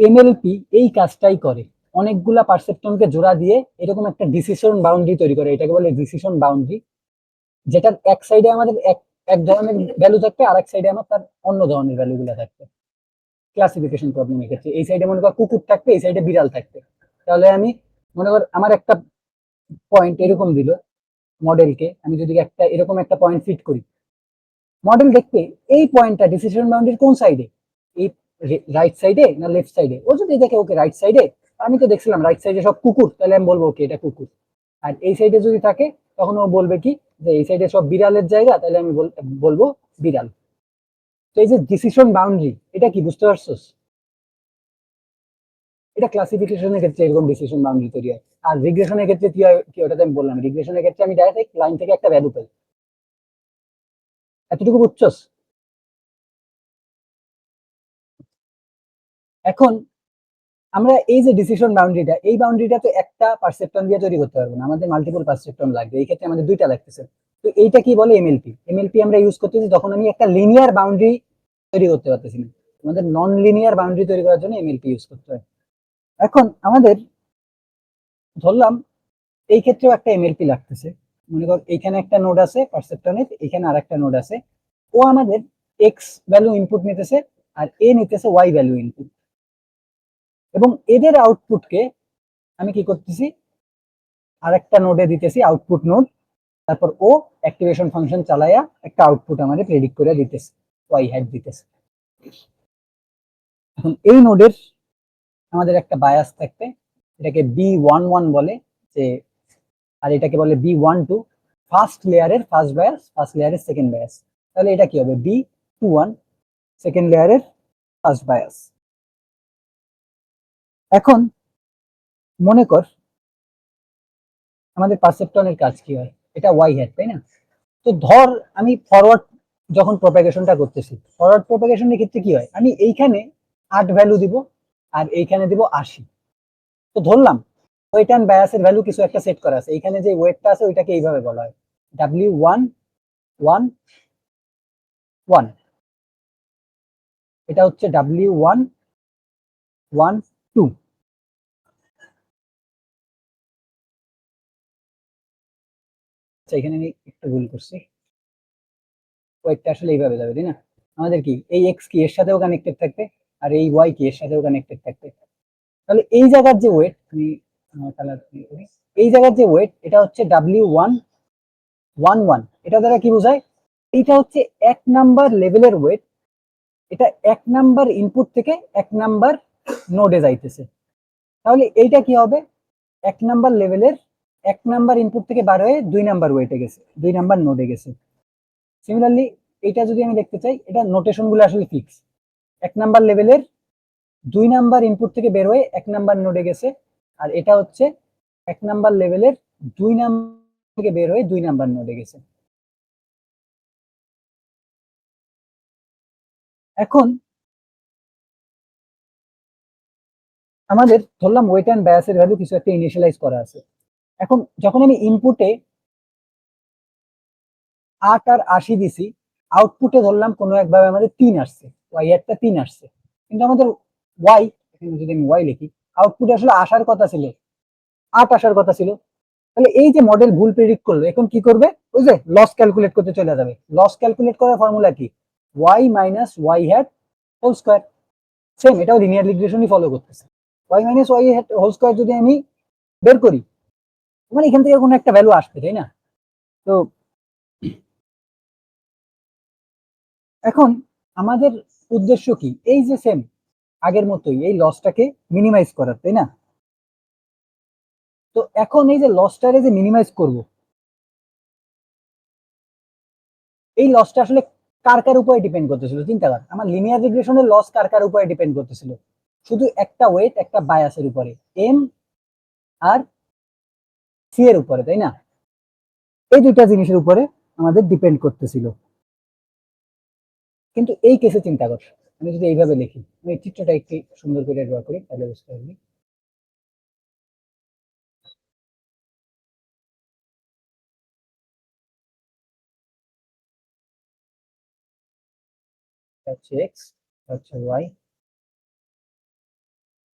S1: এমএলপি এই কাজটাই করে, অনেকগুলা পারসেপট্রনকে জোড়া দিয়ে এরকম একটা ডিসিশন বাউন্ডারি তৈরি করে, এটাকে বলে ডিসিশন বাউন্ডারি। যেটার এক সাইডে আমাদের এক ধরনের ভ্যালু থাকবে, আর এক সাইডে আমার তার অন্য ধরনের ভ্যালু গুলো থাকবে। ক্লাসিফিকেশন প্রবলেমের ক্ষেত্রে এই সাইডে মনে কর কুকুর থাকবে, এই সাইডে বিড়াল থাকবে। তাহলে আমি মনে কর আমার একটা পয়েন্ট এরকম দিল মডেলকে, আমি যদি একটা এরকম একটা পয়েন্ট ফিট করি, মডেল দেখবে এই পয়েন্টটা ডিসিশন বাউন্ডারির কোন সাইডে, এই রাইট সাইডে না লেফট সাইডে। ও যদি দেখে ওকে রাইট সাইডে, আমি তো দেখছিলাম রাইট সাইডে সব কুকুর, তাহলে আমি বলবো ওকে এটা কুকুর। আর এই সাইডে যদি থাকে, তখন ও বলবে কি যে এই সাইডে সব বিড়ালের জায়গা, তাহলে আমি বলবো বিড়াল। তো এই যে ডিসিশন বাউন্ডারি, এটা কি বুঝতে পারছোস? এটা ক্লাসিফিকেশনের ক্ষেত্রে এরকম ডিসিশন বাউন্ডারি তৈরি হয়। আর রিগ্রেশনের ক্ষেত্রে কি হয়, কি ওটাতে আমি বললাম, রিগ্রেশনের ক্ষেত্রে আমি ডাইরেক্ট লাইন থেকে একটা ভ্যালু পাই। এতটুকু বুঝছস? এখন আমরা এই যে ডিসিশন বাউন্ডারিটা, এই বাউন্ডারিটা তো একটা পারসেপট্রন দিয়ে তৈরি করতে পারবো না, আমাদের মাল্টিপল পারসেপট্রন লাগবে। এই ক্ষেত্রে আমাদের দুইটা লাগতেছে। তো এইটা কি বলে, এমএলপি। এমএলপি আমরা ইউজ করতেছি যখন আমি একটা লিনিয়ার বাউন্ডারি তৈরি করতে পারতেছি না। আমাদের নন লিনিয়ার বাউন্ডারি তৈরি করার জন্য এমএলপি ইউজ করতে হয়। এখন আমাদের ধরলাম এই ক্ষেত্রেও একটা এমএলপি লাগতেছে। মনে কর এইখানে একটা নোড আছে পারসেপট্রনের, এখানে আর একটা নোড আছে। ও আমাদের এক্স ভ্যালু ইনপুট নিতেছে, আর এ নিতেছে ওয়াই ভ্যালু ইনপুট। এবং এদের আউটপুটকে আমি কি করতেছি, আরেকটা নোডে দিতেছি আউটপুট নোড। তারপর ও অ্যাক্টিভেশন ফাংশন চালায়া একটা আউটপুট আমাদের প্রেডিক্ট করে দিতেছে, ওয়াই হ্যাট দিতেছে। এখন এই নোডের আমাদের একটা বায়াস থাকবে, এটাকে B11 বলে, যে আর এটাকে বলে B12, ফার্স্ট লেয়ারের ফার্স্ট বায়াস, ফার্স্ট লেয়ারের সেকেন্ড বায়াস। তাহলে এটা কি হবে, B21, সেকেন্ড লেয়ারের ফার্স্ট বায়াস। এখন মনে কর আমাদের পারসেপট্রনের কাজ কি হয়, এটা ওয়াই হ্যাট, তাই না? তো ধর আমি ফরওয়ার্ড যখন প্রপাগেশনটা করতেছি, ফরওয়ার্ড প্রপাগেশনের ক্ষেত্রে কি হয়, আমি এইখানে 8 ভ্যালু দিব, আর এইখানে দিব 80। তো ধরলাম ওয়েট অ্যান্ড বায়াসের ভ্যালু কিছু একটা সেট করা আছে, এইখানে যে ওয়েটটা আছে ওইটাকে এইভাবে বলা হয় W1 ওয়ান ওয়ান, এটা হচ্ছে ডাব্লিউ ওয়ান ওয়ান টু। আচ্ছা, এখানে আমি একটু ভুল করছি, ওয়েটটা আসলে এইভাবে যাবে, তাই না? আমাদের কি এই এক্স কি এর সাথেও কানেক্টেড থাকবে, আর এই ওয়াই কি এর সাথেও কানেক্টেড থাকবে। তাহলে এই জায়গার যে ওয়েট, আমি কালার করি, এই জায়গার যে ওয়েট এটা হচ্ছে ডাব্লিউ ওয়ান ওয়ান ওয়ান। এটা দ্বারা কি বোঝায়? এইটা হচ্ছে 1 নাম্বার লেভেলের ওয়েট, এটা 1 নাম্বার ইনপুট থেকে 1 নাম্বার নোডে যাইতেছে। তাহলে এইটা কি হবে? 1 নাম্বার লেভেলের 1 নাম্বার ইনপুট থেকে বার হয়ে 2 নাম্বার ওয়েটে গেছে, 2 নাম্বার নোডে গেছে। সিমিলারলি এটা যদি আমি দেখতে চাই, এটা নোটেশন গুলো আসলে ফিক্স। 1 নাম্বার লেভেলের 2 নাম্বার ইনপুট থেকে বের হয়ে 1 নাম্বার নোডে গেছে, আর এটা হচ্ছে 1 নাম্বার লেভেলের 2 নাম্বার থেকে বের হয়ে 2 নাম্বার নোডে গেছে। এখন আমাদের ধরলাম ওয়েট অ্যান্ড বায়াসের ভ্যালু কিছু একটা ইনিশিয়ালাইজ করা আছে। এখন যখন আমি ইনপুটে 8 আর 80 দিছি, আউটপুটে ধরলাম কোনো একভাবে আমাদের 3 আসছে, ওয়াই একটা 3 আসছে, কিন্তু আমাদের ওয়াই, যদি আমি ওয়াই লিখি, আউটপুটে আসলে আসার কথা ছিল 8 আসার কথা ছিল। তাহলে এই যে মডেল ভুল প্রেডিক্ট করলো, এখন কি করবে? ওই যে লস ক্যালকুলেট করতে চলে যাবে। লস ক্যালকুলেট করার ফর্মুলা কি? Y minus y hat whole square. Same, এটাও লিনিয়ার রিগ্রেশনই ফলো করতেছে। Y minus y hat whole square যদি আমি বের করি, মানে এখান থেকে কোনো একটা ভ্যালু আসবে, তাই না? তো এখন আমাদের উদ্দেশ্য কি? এই যে সেম আগের মতোই এই লসটাকে মিনিমাইজ করার, তাই না? তো এখন এই যে লসটারে যে মিনিমাইজ করব, এই লসটা আসলে কার কার উপরে ডিপেন্ড করতেছিল? চিন্তা কর, আমার লিনিয়ার রিগ্রেশনের লস কার কার উপরে ডিপেন্ড করতেছিল? শুধু একটা ওয়েট, একটা বায়াসের উপরে, এম আর সি এর উপরে, তাই না? এই দুইটা জিনিসের উপরে আমাদের ডিপেন্ড করতেছিল। কিন্তু এই কেসে চিন্তা কর, আমি যদি এইভাবে লিখি, আমি এই চিত্রটা একটু সুন্দর করে ড্র করি, তাহলে বুঝতে পারবি। হচ্ছে এক্স, হচ্ছে ওয়াই,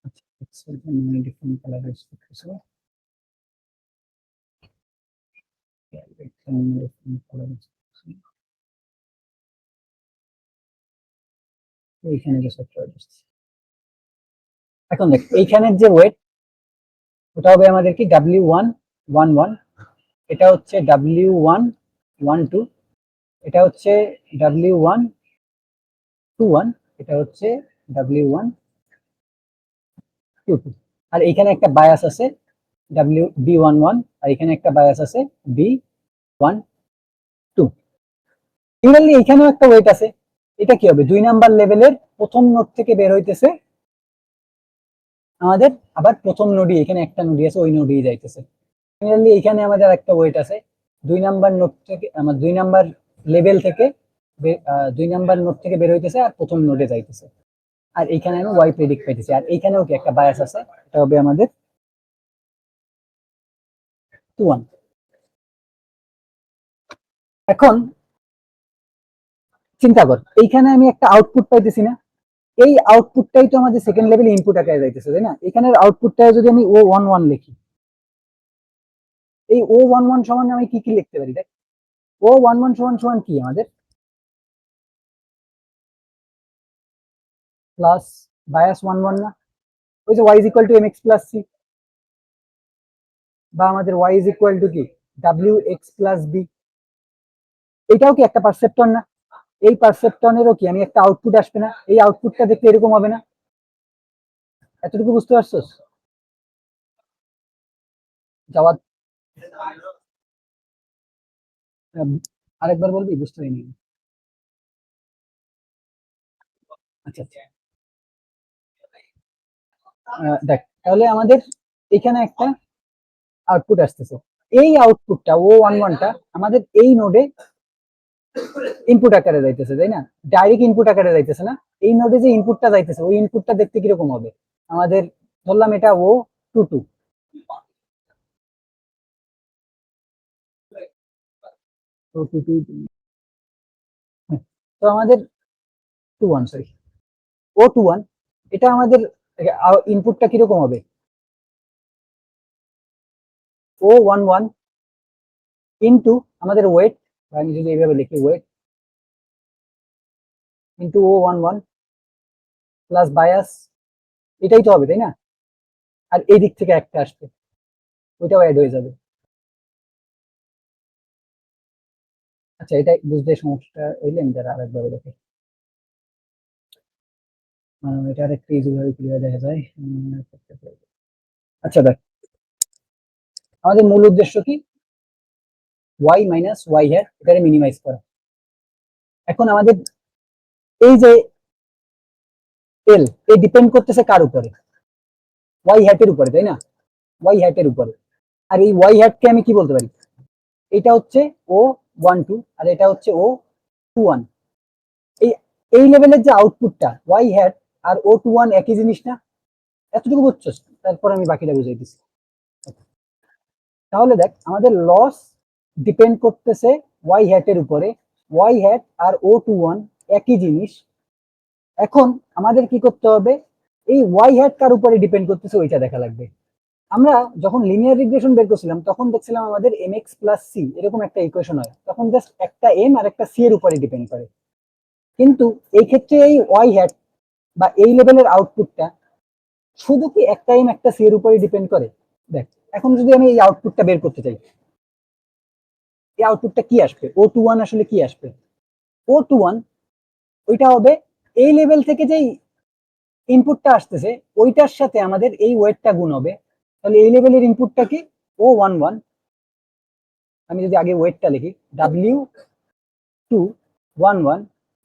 S1: আচ্ছা এক্স এর জন্য ডিফারেন্ট কালার ইউজ করতেছি, এইখানে যে সফটওয়্যার আসছে। এখন দেখ, এইখানের যে ওয়েট, ওটা হবে আমাদের কি ডাব্লিউ ওয়ান ওয়ান ওয়ান, এটা হচ্ছে ডাব্লিউ ওয়ান ওয়ান টু, এটা হচ্ছে ডাব্লিউ ওয়ান টু ওয়ান, এটা হচ্ছে ডাব্লিউ ওয়ান টু টু। আর এখানে একটা বায়াস আছে ডাব্লিউ বি ওয়ান ওয়ান, আর এখানে একটা বায়াস আছে বি ওয়ান টু। সিমিলারলি এখানেও একটা ওয়েট আছে, এটা কি হবে? 2 নাম্বার লেভেলের প্রথম নোড থেকে বের হইতেছে আমাদের, আবার প্রথম নোডই, এখানে একটা নোডই আছে, ওই নোডই যাইতেছে। সিমিলারলি এখানে আমাদের একটা ওয়েট আছে, 2 নাম্বার নোড থেকে, আমার 2 নাম্বার লেভেল থেকে 2 নাম্বার নোড থেকে বের হইতেছে আর প্রথম নোডে যাইতেছে। আর এইখানে আমি ওয়াই প্রেডিক্ট পাইতেছি, আর এইখানেও কি একটা বায়াস আছে, এটা হবে আমাদের 2 1। এখন চিন্তা কর, এইখানে আমি একটা আউটপুট পাইতেছি না? এই আউটপুটটাই তো আমাদের সেকেন্ড লেভেলে ইনপুট আকারে যাইতেছে, তাই না? এখানের আউটপুটটা যদি আমি ও ওয়ান ওয়ান লিখি, এই ও ওয়ান ওয়ান সমান আমি কি কি লিখতে পারি? দেখ, ও ওয়ান ওয়ান সমান সমান কি আমাদের? প্লাস বায়াস ওয়ান ওয়ান না? ওই যে y is equal to m x plus c, বা আমাদের ওয়াই ইজ ইকুয়াল টু কি ডাব্লিউ এক্স প্লাস বি। এটাও কি একটা পারসেপ্টন না? এই পারসেপ্টনেরও কি আমি একটা আউটপুট আসবে না? এই আউটপুটটা দেখতে এরকম হবে না? এতটুকু বুঝতে পারছস? যাওয়ার আরেকবার বলবি, বুঝতে পারিনি। আচ্ছা আচ্ছা, দেখ তাহলে আমাদের এখানে একটা আউটপুট আসতেছে, এই আউটপুটটা ও ওয়ান ওয়ানটা আমাদের এই নোডে ইনপুট আকারে যাইতেছে, তাই না? ডাইরেক্ট ইনপুট আকারে যাইতেছে না। এই নোডে যে ইনপুটটা যাইতেছে, ওই ইনপুটটা দেখতে কিরকম হবে? আমাদের ধরলাম এটা ও টু টু, ও টু টু তো আমাদের 2 1 সরি O21 এটা আমাদের ইনপুটটা কিরকম হবে O11 ইনটু আমাদের ওয়েট, আমি যদি এইভাবে লিখি wait into O11 plus bias, এটাই তো হবে তাই না? আর এই দিক থেকে একটা আসবে, ওইটাও অ্যাড হয়ে যাবে। আচ্ছা, এটা বুঝতে সমস্যা হইলে আমি যারা আরেকভাবে দেখি, এটা আরেকটু ইজি ভাবে ক্লিয়ার দেখা যায়। আচ্ছা দেখ, আমাদের মূল উদ্দেশ্য কি y মাইনাস ওয়াই হ্যাট এটাকে মিনিমাইজ করা। এখন আমাদের এই যে এল এই ডিপেন্ড করতেছে কার উপরে? ওয়াই হ্যাটের উপরে তাই না? ওয়াই হ্যাটের উপরে। আর এই ওয়াই হ্যাটকে আমি কি বলতে পারি? এটা হচ্ছে O12 আর এটা হচ্ছে O21। এই এই লেভেলের যে আউটপুটটা ওয়াই হ্যাট আর O21 একই জিনিস না? এতটুকু বুঝছস? তারপর আমি বাকিটা বুঝাই দিচ্ছি। তাহলে দেখ, আমাদের লস ডিপেন্ড করতেছে ওয়াই হ্যাটের উপরে, ওয়াই হ্যাট আর O21 একই জিনিস। এখন আমাদের কি করতে হবে? এই ওয়াই হ্যাট কার উপরে ডিপেন্ড করতেছে ওইটা দেখা লাগবে। আমরা যখন লিনিয়ার রিগ্রেশন বের করছিলাম তখন দেখছিলাম আমাদের mx প্লাস সি এরকম একটা ইকুয়েশন হয়, তখন জাস্ট একটা এম আর একটা সি এর উপরে ডিপেন্ড করে। কিন্তু এই ক্ষেত্রে এই ওয়াই হ্যাট বা এই লেভেলের আউটপুটটা শুধু কি একটা এম একটা সি এর উপরে ডিপেন্ড করে? দেখ, এখন যদি আমি এই আউটপুটটা বের করতে চাই, এই আউটপুটটা কি আসবে? O21 আসলে কি আসবে? O21 ওইটা হবে এই লেভেল থেকে যেই ইনপুটটা আসতেছে ওইটার সাথে আমাদের এই ওয়েটটা গুণ হবে। তাহলে এই লেভেলের ইনপুটটা কি? O11। আমি যদি আগে ওয়েটটা লিখি W211,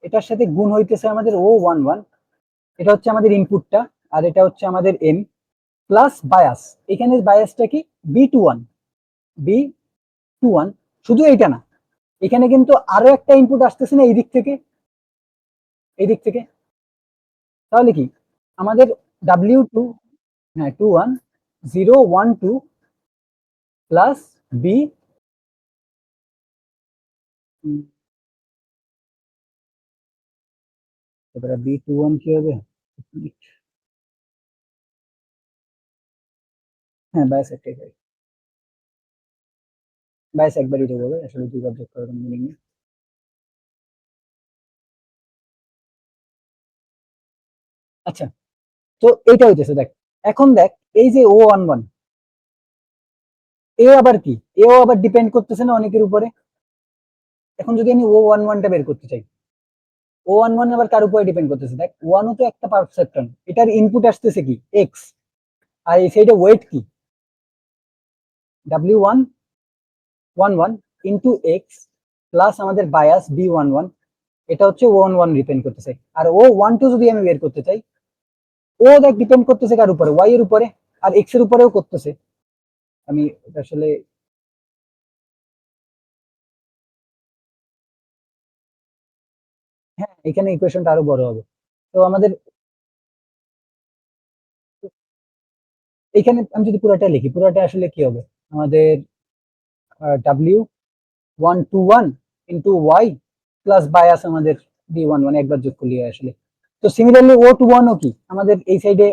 S1: এটার সাথে গুণ হইতেছে আমাদের O11, এটা হচ্ছে আমাদের ইনপুটটা আর এটা হচ্ছে আমাদের এম প্লাস বায়াস। এখানে বায়াসটা কি? B21। শুধু এইটা না, এখানে কিন্তু আরো একটা ইনপুট আসতেছে না এই দিক থেকে, এই দিক থেকে। তাহলে কি আমাদের W2, হ্যাঁ 21012 প্লাস বি, এবারে B21 কি হবে? হ্যাঁ বায়াস একটাই হয়, বায়াস একবারই যোগ হবে, আসলে দুইবার যোগ করার কোনো মিনিং নেই। আচ্ছা, তো এইটা হইতেছে দেখ। এখন দেখ, এই যে O11 এ আবার কি? এও আবার ডিপেন্ড করতেছে না অনেকের উপরে। এখন যদি আমি O11টা বের করতে চাই, O11 আবার কার উপরে ডিপেন্ড করতেছে? দেখ, ওয়ানও তো একটা পারসেপ্ট্রন, এটার ইনপুট আসতেছে কি? এক্স, আর এই সাইডে ওয়েট কি? W111 ইন্টু এক্স প্লাস আমাদের বায়াস B11, এটা হচ্ছে O11 ডিপেন্ড করতেছে। আর O12 যদি আমি বের করতে চাই, ও দেখ ডিপেন্ড করতেছে কার উপরে? ওয়াই এর উপরে আর এক্স এর উপরেও করতেছে। আমি আসলে হ্যাঁ, এখানে ইকুয়েশনটা আরো বড় হবে। তো আমাদের এখানে আমি যদি পুরোটা লিখি, পুরোটা আসলে কি হবে? আমাদের W121 into Y plus bias আমাদের B11 একবার যোগ করলে আসলে। তো সিমিলারলি O21 ও কি আমাদের এই সাইডে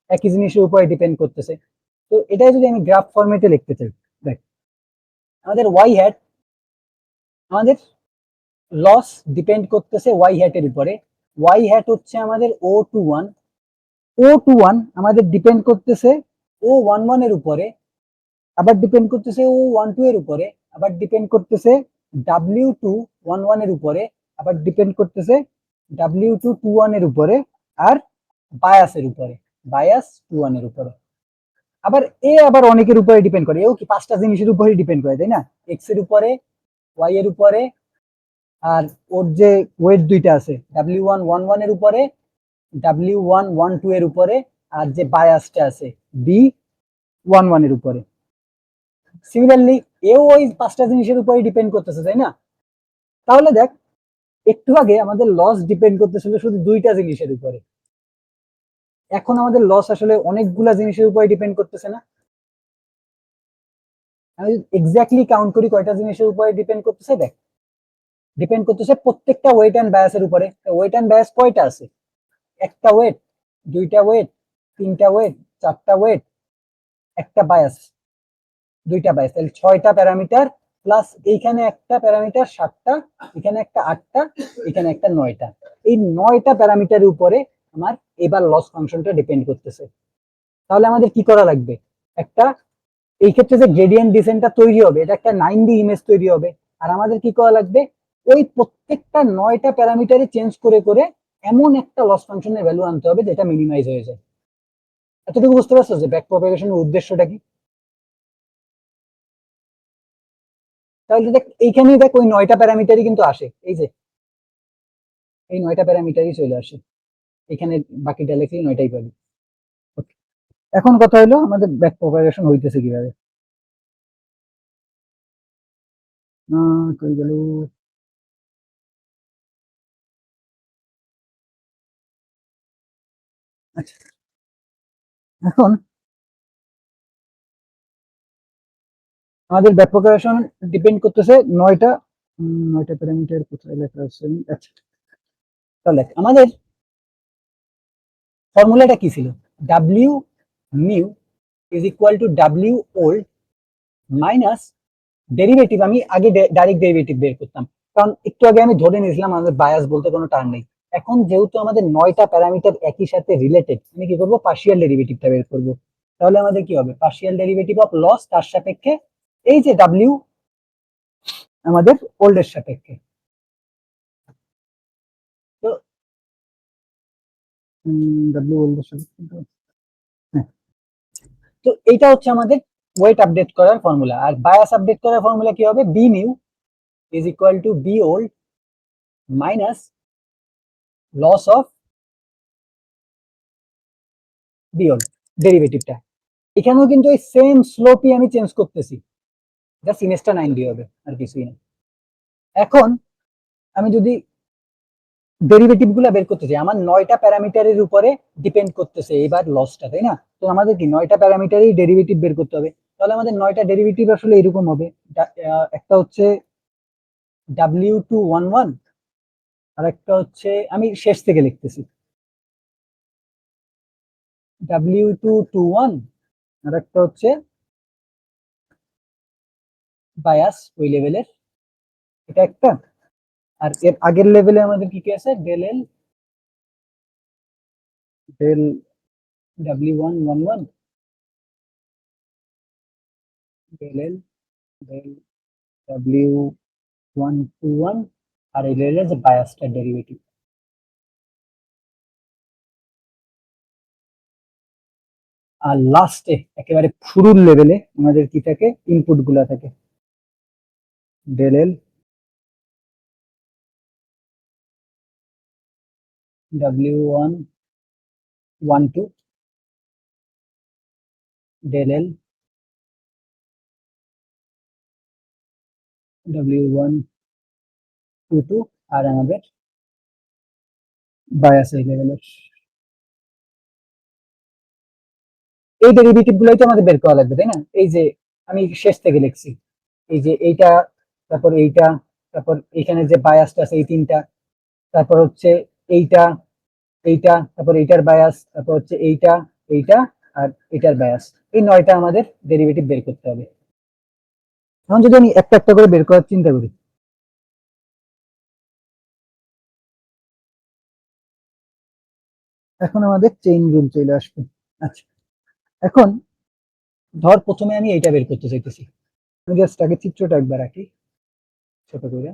S1: একই জিনিসের উপরে ডিপেন্ড করতেছে। তো এটাই যদি আমি গ্রাফ ফরম্যাটে লিখতে চাই, দেখ আমাদের ওয়াই হ্যাট, আমাদের লস ডিপেন্ড করতেছে ওয়াই হ্যাটের উপরে। ওয়াই হ্যাট হচ্ছে আমাদের O21, O21 আমাদের ডিপেন্ড করতেছে O11 এর উপরে, আবার ডিপেন্ড করতেছে O12 এর উপরে, আবার ডিপেন্ড করতেছে W211 এর উপরে, আবার ডিপেন্ড করতেছে W221 এর উপরে, আর বায়াসের উপরে, বায়াস 21 এর উপরে। আবার এ আবার অনেকের উপরে ডিপেন্ড করে, এও কি পাঁচটা জিনিসের উপরে ডিপেন্ড করে তাই না? এক্স এর উপরে, ওয়াই এর উপরে, আর ওর যে ওয়েট দুইটা আছে W111 এর উপরে, W112 এর উপরে, আর যে বায়াসটা আছে B11 এর উপরে। সিমিলারলি এও ওই পাঁচটা জিনিসের উপরে ডিপেন্ড করতেছে তাই না? তাহলে দেখ, একটু আগে আমাদের লস ডিপেন্ড করতেছিল শুধু দুইটা জিনিসের উপরে, এখন আমাদের লস আসলে অনেকগুলা জিনিসের উপরে ডিপেন্ড করতেছে না? আমি এক্স্যাক্টলি কাউন্ট করি কয়টা জিনিসের উপরে ডিপেন্ড করতেছে। দেখ, ডিপেন্ড করতেছে প্রত্যেকটা ওয়েট অ্যান্ড বায়াসের উপরে। ওয়েট অ্যান্ড বায়াস কয়টা আছে? একটা ওয়েট, দুইটা ওয়েট, তিনটা ওয়েট, চারটা ওয়েট, একটা বায়াস, দুইটা বায়াস, তাহলে 6টা প্যারামিটার প্লাস এইখানে একটা প্যারামিটার 7টা, এখানে একটা 8টা, এখানে একটা 9টা। এই 9টা প্যারামিটারের উপরে আমার এবার লস ফাংশনটা ডিপেন্ড করতেছে। তাহলে আমাদের কি করা লাগবে? একটা এই ক্ষেত্রে যে গ্রেডিয়েন্ট ডিসেন্টটা তৈরি হবে এটা একটা 9D ইমেজ তৈরি হবে। আর আমাদের কি করা লাগবে? ওই প্রত্যেকটা 9টা প্যারামিটারে চেঞ্জ করে করে এমন একটা লস ফাংশনের ভ্যালু আনতে হবে যেটা মিনিমাইজ হয়ে যায়। এতটুকু বুঝতে পারছো যে ব্যাক প্রপাগেশনের উদ্দেশ্যটা কি? তাহলে দেখ এইখানেই দেখ ওই 9টা প্যারামিটারই কিন্তু আসে, এই যে এই 9টা প্যারামিটারই চলে আসে এখানে, বাকিটা লেখলে 9টাই পাবি। Okay. এখন কথা হলো আমাদের ব্যাক প্রপাগেশন হইতেছে কিভাবে। কই গেল? আচ্ছা, এখন আমাদের ব্যাক প্রপাগেশন ডিপেন্ড করতেছে 9টা প্যারামিটার কোথায় লেখা আছে? আচ্ছা, তাহলে আমাদের ফর্মুলাটা কি ছিল? W new is equal to W old minus derivative. আমি আগে ডাইরেক্ট ডেরিভেটিভ বের করতাম, কারণ একটু আগে আমি ধরে নিয়েছিলাম আমাদের বায়াস বলতে কোনো টার্ম নেই। এখন যেহেতু আমাদের 9টা প্যারামিটার একই সাথে রিলেটেড, আমি কি করবো? পার্শিয়াল ডেরিভেটিভটা বের করবো। তাহলে আমাদের কি হবে? পার্শিয়াল ডেরিভেটিভ অফ লস তার সাপেক্ষে এই যে ডাব্লিউ আমাদের ওল্ডের সাপেক্ষে। তো ডাব্লিউ ওল্ডের সাপেক্ষে, হ্যাঁ। তো এইটা হচ্ছে আমাদের ওয়েট আপডেট করার ফর্মুলা। আর বায়াস আপডেট করার ফর্মুলা কি হবে? B new is equal to B old minus loss of B old ডেরিভেটিভটা। এখানেও কিন্তু এই সেম স্লোপই আমি চেঞ্জ করতেছি, জাস্ট ইমেজটা 9D হবে আর কিছুই না। এখন আমি যদি ডেরিভেটিভ গুলা বের করতে চাই, আমার 9টা প্যারামিটারের উপরে ডিপেন্ড করতেছে এবার লসটা, তাই না? তো আমাদের কি 9টা প্যারামিটারই ডেরিভেটিভ বের করতে হবে। তাহলে আমাদের 9টা ডেরিভেটিভ আসলে এরকম হবে। একটা হচ্ছে W211, আর একটা হচ্ছে, আমি শেষ থেকে লিখতেছি, W221, আর একটা হচ্ছে বায়াস ওই লেভেলের, এটা একটা। আর এর আগের লেভেলে আমাদের কি কি আছে? Del L, del W111, del L, del W121, আর এই লেভেলের যে বায়াসটার ডেরিভেটিভ। আর লাস্টে একেবারে শুরুর লেভেলে আমাদের কি থাকে? ইনপুট গুলা থাকে, ডেল এল W112, ডেল এল W122, আর আমাদের বায়াস এই লেভেলের। এই ডেরিভেটিভ গুলোই তো আমাদের বের করা লাগবে, তাই না? এই যে আমি শেষ থেকে লিখছি, এই যে এইটা, তারপর এইটা, তারপর এখানে যে বায়াসটা আছে এই তিনটা, তারপর হচ্ছে এইটা, এইটা, তারপর এইটার বায়াস, তারপর হচ্ছে এইটা, এইটা, আর এটার বায়াস। এই 9টা আমাদের ডেরিভেটিভ বের করতে হবে। এখন যদি আমি একটা একটা করে বের করার চিন্তা করি, এখন আমাদের চেইন রুল চলে আসবে। আচ্ছা, এখন ধর প্রথমে আমি এইটা বের করতে চাইতেছি। আমি জাস্ট আগে চিত্রটা একবার আঁকি ছোট করে।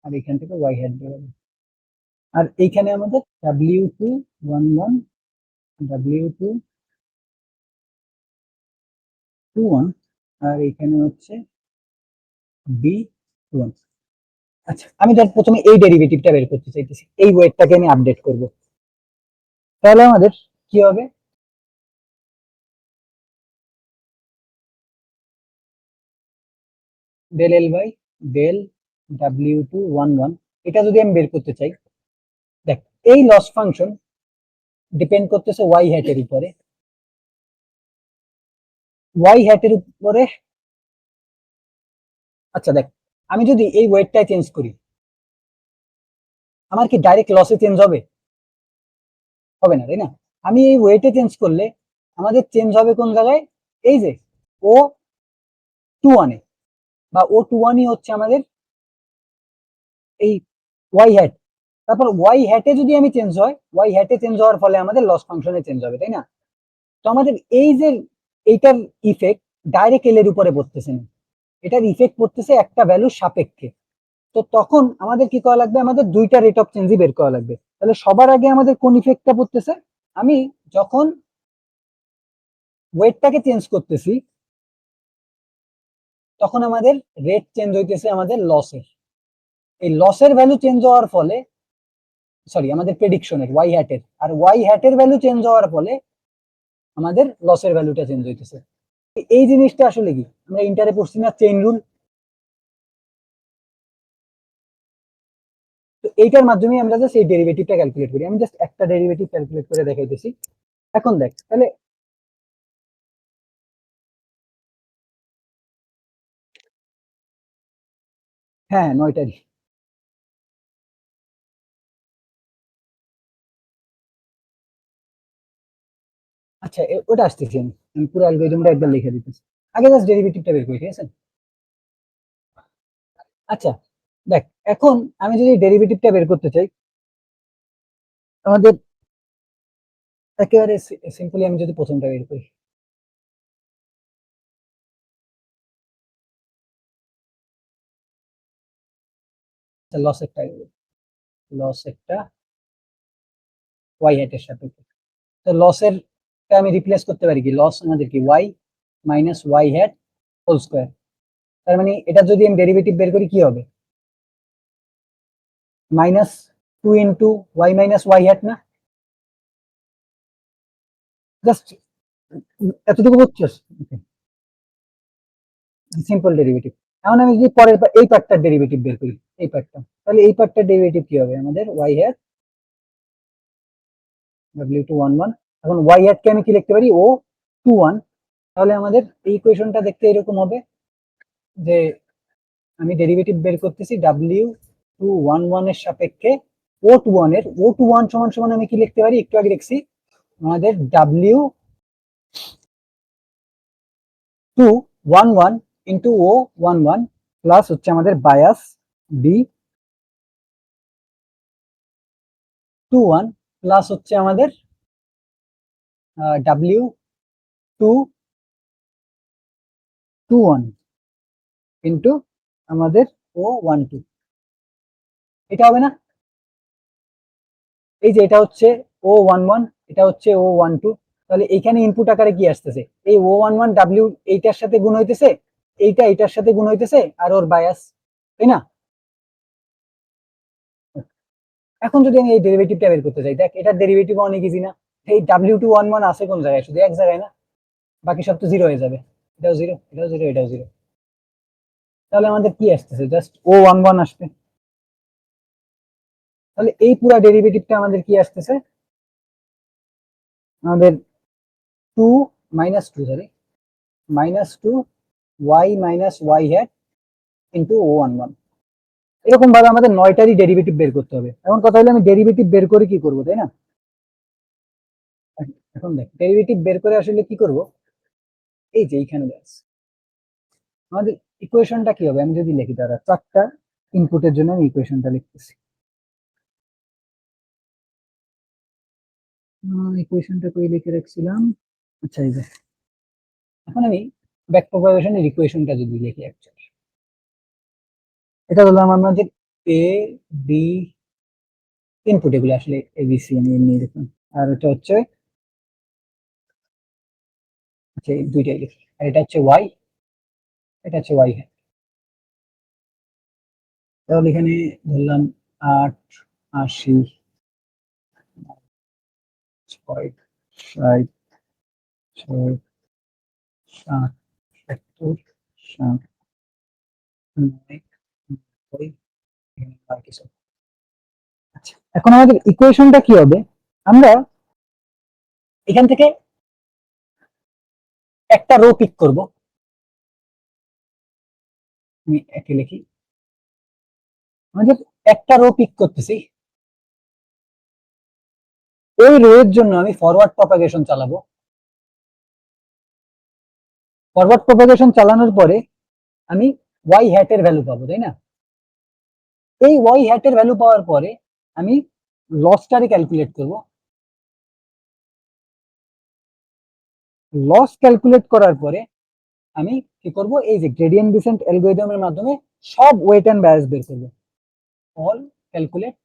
S1: আর এখান থেকে ওয়াই হেড বেরোবে। আর এইখানে আমাদের W211, W221, আর এখানে হচ্ছে B21। আচ্ছা, আমি ধর প্রথমে এই ডেরিভেটিভটা বের করতে চাইতেছি, এই ওয়েটটাকে আমি আপডেট করব। তাহলে আমাদের কি হবে? Del L by del W211 এটা যদি আমি বের করতে চাই, দেখ এই লস ফাংশন ডিপেন্ড করতেছে ওয়াই হ্যাটের উপরে, ওয়াই হ্যাটের উপরে। আচ্ছা দেখ, আমি যদি এই ওয়েটটা চেঞ্জ করি, আমার কি ডাইরেক্ট লসে চেঞ্জ হবে? হবে না, তাই না? আমি এই ওয়েটে চেঞ্জ করলে আমাদের চেঞ্জ হবে কোন জায়গায়? এই যে ও 21 এ, বা ও 21ই হচ্ছে আমাদের এই ওয়াই হ্যাট। তারপর ওয়াই হ্যাটে যদি আমি চেঞ্জ হয়, ওয়াই হ্যাটে চেঞ্জ হওয়ার ফলে আমাদের লস ফাংশনে চেঞ্জ হবে, তাই না? তো আমাদের এই যে এইটার ইফেক্ট ডাইরেক্ট এল এর উপরে পড়তেছে না, এটার ইফেক্ট পড়তেছে একটা ভ্যালুর সাপেক্ষে। তো তখন আমাদের কি করা লাগবে? আমাদের দুইটা রেট অফ চেঞ্জই বের করা লাগবে। তাহলে সবার আগে আমাদের কোন ইফেক্টটা পড়তেছে? আমি যখন ওয়েটটাকে চেঞ্জ করতেছি তখন আমাদের রেট চেঞ্জ হইতেছে আমাদের লসের। এই লসের ভ্যালু চেঞ্জ হওয়ার ফলে, সরি আমাদের প্রেডিকশনের ওয়াই হ্যাটের, আর ওয়াই হ্যাটের ভ্যালু চেঞ্জ হওয়ার ফলে আমাদের লসের ভ্যালুটা চেঞ্জ হইতেছে। এই জিনিসটা আসলে কি আমরা ইন্টারে পড়ছি না, চেইন রুল? তো এইটার মাধ্যমে আমরা জাস্ট এই ডেরিভেটিভটা ক্যালকুলেট করি। আমি জাস্ট একটা ডেরিভেটিভ ক্যালকুলেট করে দেখাইতেছি। এখন দেখ তাহলে হ্যাঁ, 9টারই। আচ্ছা ওটা আসতেছি, আমি পুরো অ্যালগরিদমটা একবার লিখে দিতেছি। আগে জাস্ট ডেরিভেটিভটা বের করি, ঠিক আছে? আচ্ছা দেখ, এখন আমি যদি ডেরিভেটিভটা বের করতে চাই, আমাদের একেবারে সিম্পলি আমি যদি প্রথমটা বের করি, লস একটা, লস একটা ওয়াই হ্যাটের সাথে। তো লসের আমি রিপ্লেস করতে পারি কি? লস আমাদের কি y minus y hat whole square. তার মানে এটা যদি আমি ডেরিভেটিভ বের করি কি হবে? Minus 2 × y minus y hat না? জাস্ট এতটুকু বুঝছস? Simple derivative. এখন আমি যদি পরের এই পার্টটার ডেরিভেটিভ বের করি, এই পার্টটা, তাহলে এই পার্টটার ডেরিভেটিভ কি হবে আমাদের? Y hat W211। এখন ওয়াই হ্যাট কে আমি কি লিখতে পারি? ও 21। তাহলে আমাদের এই ইকুয়েশনটা দেখতে এরকম হবে যে আমি ডেরিভেটিভ বের করতেছি W211 এর সাপেক্ষে O21 এর। O21 সমান সমান আমি কি লিখতে পারি? একটু আগে লিখছি আমাদের W211 ইন্টু O11 প্লাস হচ্ছে আমাদের বায়াস B21 প্লাস হচ্ছে আমাদের W221 ইন্টু আমাদের O12। এটা হবে না? এই যে এটা হচ্ছে O11, এটা হচ্ছে O12। তাহলে এখানে ইনপুট আকারে কি আসতেছে? এই O11 ডাব্লিউ এইটার সাথে গুণ হইতেছে, এইটা এটার সাথে গুণ হইতেছে, আর ওর বায়াস, তাই না? এখন যদি আমি এই ডেরিভেটিভটা বের করতে চাই, দেখ এটার ডেরিভেটিভ অনেক ইজি না? এই W211 আছে কোন জায়গায়? শুধু এক জায়গায় না, বাকি সব তো জিরো হয়ে যাবে। এটাও জিরো, এটাও জিরো, এটাও জিরো। তাহলে আমাদের কি আসতেছে? জাস্ট O11 আসবে। তাহলে এই পুরো ডেরিভেটিভটা আমাদের কি আসতেছে? আমাদের 2 -2, sorry -2 y minus y hat into O11। এরকম ভাবে আমাদের 9টারই ডেরিভেটিভ বের করতে হবে। এখন কথা হলো আমি ডেরিভেটিভ বের করে কি করবো, তাই না? এখন দেখ ডেরিভেটিভ বের করে আসলে কি করব, এই যে এইখানে আছে আমাদের ইকুয়েশনটা কি হবে? আমি যদি লিখি, তারা 4টা ইনপুটের জন্য আমি ইকুয়েশনটা লিখতেছি। ইকুয়েশনটা কই লিখে রাখছিলাম? আচ্ছা এই যে, এখন আমি ব্যাক প্রপাগেশনের ইকুয়েশনটা যদি লিখি, অ্যাকচুয়ালি এটা হলো আমাদের এ বি ইনপুট, এগুলো আসলে এ বি সি আমি এমনি দেখুন, আর এটা হচ্ছে, আচ্ছা এই দুইটাই লিখি, আর এটা হচ্ছে ওয়াই, এটা হচ্ছে ওয়াই হ্যাট। তাহলে এখানে ধরলাম 8, 80, 6, 60, 6, 7, 70, 60, আচ্ছা, এখন আমাদের ইকুয়েশনটা কি হবে? আমরা এখান থেকে একটা রো পিক করব। আমি একে লিখি, আমাদের একটা রো পিক করতেছি। ওই রো এর জন্য আমি ফরওয়ার্ড প্রপাগেশন চালাবো। ফরওয়ার্ড প্রপাগেশন চালানোর পরে আমি ওয়াই হ্যাট এর ভ্যালু পাবো, তাই না? এই ওয়াই হ্যাট এর ভ্যালু পাওয়ার পরে আমি লসটারে ক্যালকুলেট করব। লস ক্যালকুলেট করার পরে আমি কি করব, এই যে গ্রেডিয়েন্ট ডিসেন্ট অ্যালগরিদমের মাধ্যমে সব ওয়েট এন্ড বায়াস বের করব। All calculate.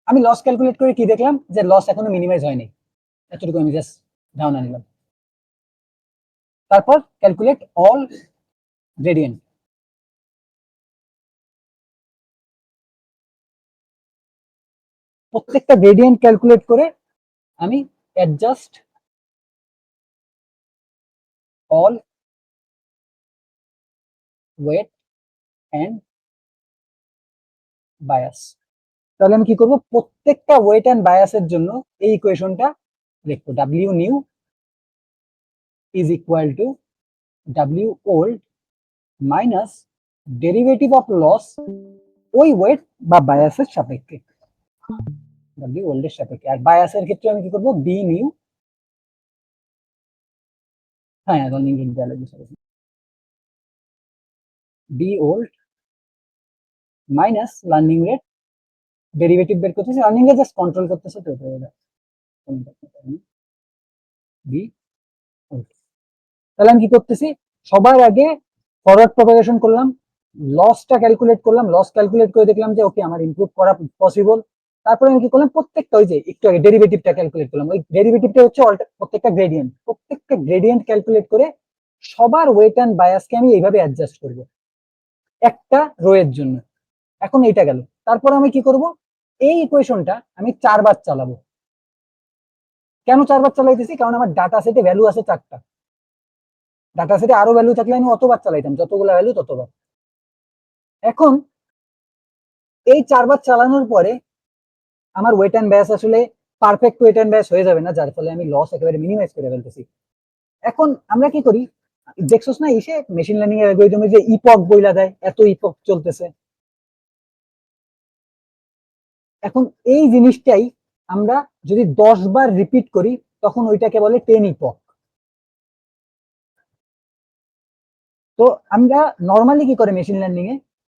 S1: আমি লস ক্যালকুলেট করে কি দেখলাম, যে লস এখনো মিনিমাইজ হয়নি, এতটুকু আমি জাস্ট ধারণা নিলাম। তারপর ক্যালকুলেট অল গ্রেডিয়েন্ট। প্রত্যেকটা গ্রেডিয়েন্ট ক্যালকুলেট করে আমি adjust all weight and bias. তাহলে আমি কি করব, প্রত্যেকটা ওয়েট এন্ড বায়াসের জন্য এই ইকুয়েশনটা লিখবো। W new is equal to W old minus derivative of loss ওই ওয়েট বা বায়াসের সাপেক্ষে, ডাব্লিউ ওল্ড এর সাপেক্ষে। আর বায়াসের ক্ষেত্রে আমি কি করব, বি নিউ, হ্যাঁ রানিং রেট দেওয়া লাগবে, b old minus learning rate, derivative বের করতেছে, লার্নিং রেট জাস্ট কন্ট্রোল করতেছে, তো বি ওল্ড। তাহলে আমি কি করতেছি, সবার আগে ফরওয়ার্ড প্রপাগেশন করলাম, লসটা ক্যালকুলেট করলাম, লস ক্যালকুলেট করে দেখলাম যে ওকে আমার ইমপ্রুভ করা পসিবল। তারপরে আমি কি করলাম, প্রত্যেকটা ওই যে একটু আগে ডেরিভেটিভটা ক্যালকুলেট করলাম, ওই ডেরিভেটিভটা হচ্ছে প্রত্যেকটা গ্রেডিয়েন্ট ক্যালকুলেট করে সবার ওয়েট এন্ড বায়াসকে আমি এইভাবে অ্যাডজাস্ট করব একটা রো এর জন্য। এখন এইটা গেল, তারপর আমি কি করব, এই ইকুয়েশনটা আমি 4 বার চালাবো। কেন 4 বার চালাইতেছি, কারণ আমার ডাটা সেটে ভ্যালু আছে 4টা। ডাটা সেটে আরো ভ্যালু থাকলে আমি অতবার চালাইতাম, যতগুলো ভ্যালু ততবার। এখন এই 4 বার চালানোর পরে আমার ওয়েট এন্ড ব্যাস আসলে পারফেক্ট ওয়েট এন্ড ব্যাস হয়ে যাবে না, যার ফলে আমি লস একেবারে মিনিমাইজ করে ফেলতেছি। এখন আমরা কি করি, দেখছোস না এসে মেশিন লার্নিং এর অ্যালগরিদমে যে ইপক বইলা দেয়, এত ইপক চলতেছে। এখন এই জিনিসটাই আমরা যদি 10 বার রিপিট করি, তখন ওইটাকে বলে 10 ইপক। তো আমরা নর্মালি কি করে মেশিন লার্নিং এ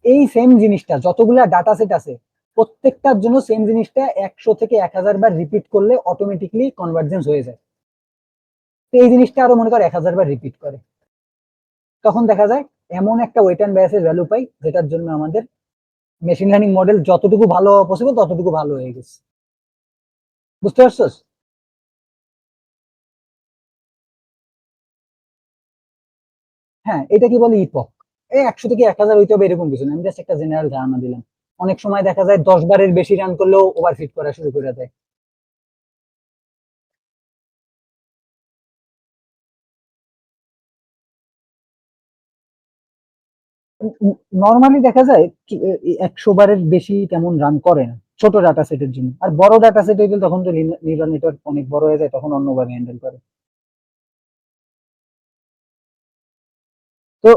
S1: এই সেম জিনিসটা যতগুলা ডাটা সেট আছে প্রত্যেকটার জন্য সেম জিনিসটা 100 থেকে 1000 বার রিপিট করলে অটোমেটিকলি কনভার্জেন্স হয়ে যায়। তো এই জিনিসটা আরো মনে কর 1000 বার রিপিট করে, তখন দেখা যায় এমন একটা ওয়েট এন্ড বায়াসের ভ্যালু পাই, যেটার জন্য আমাদের মেশিন লার্নিং মডেল যতটুকু ভালো হওয়া পসিবল ততটুকু ভালো হয়ে গেছে। বুঝতে পারছস? হ্যাঁ, এটা কি বলে ইপক। এই 100 থেকে 1000 হইতে হবে এরকম কিছু না, আমি জাস্ট একটা জেনারেল ধারণা দিলাম। অনেক সময় দেখা যায় 10 বারের বেশি রান করলেও ওভারফিট করা শুরু করে দেয়। নর্মালি দেখা যায় 100 বারের বেশি তেমন রান করে না ছোট ডাটা সেটের জন্য। আর বড় ডাটা সেট হইলে তখন তো নিউরাল নেটওয়ার্ক অনেক বড় হয়ে যায়, তখন অন্যভাবে হ্যান্ডেল করে। তো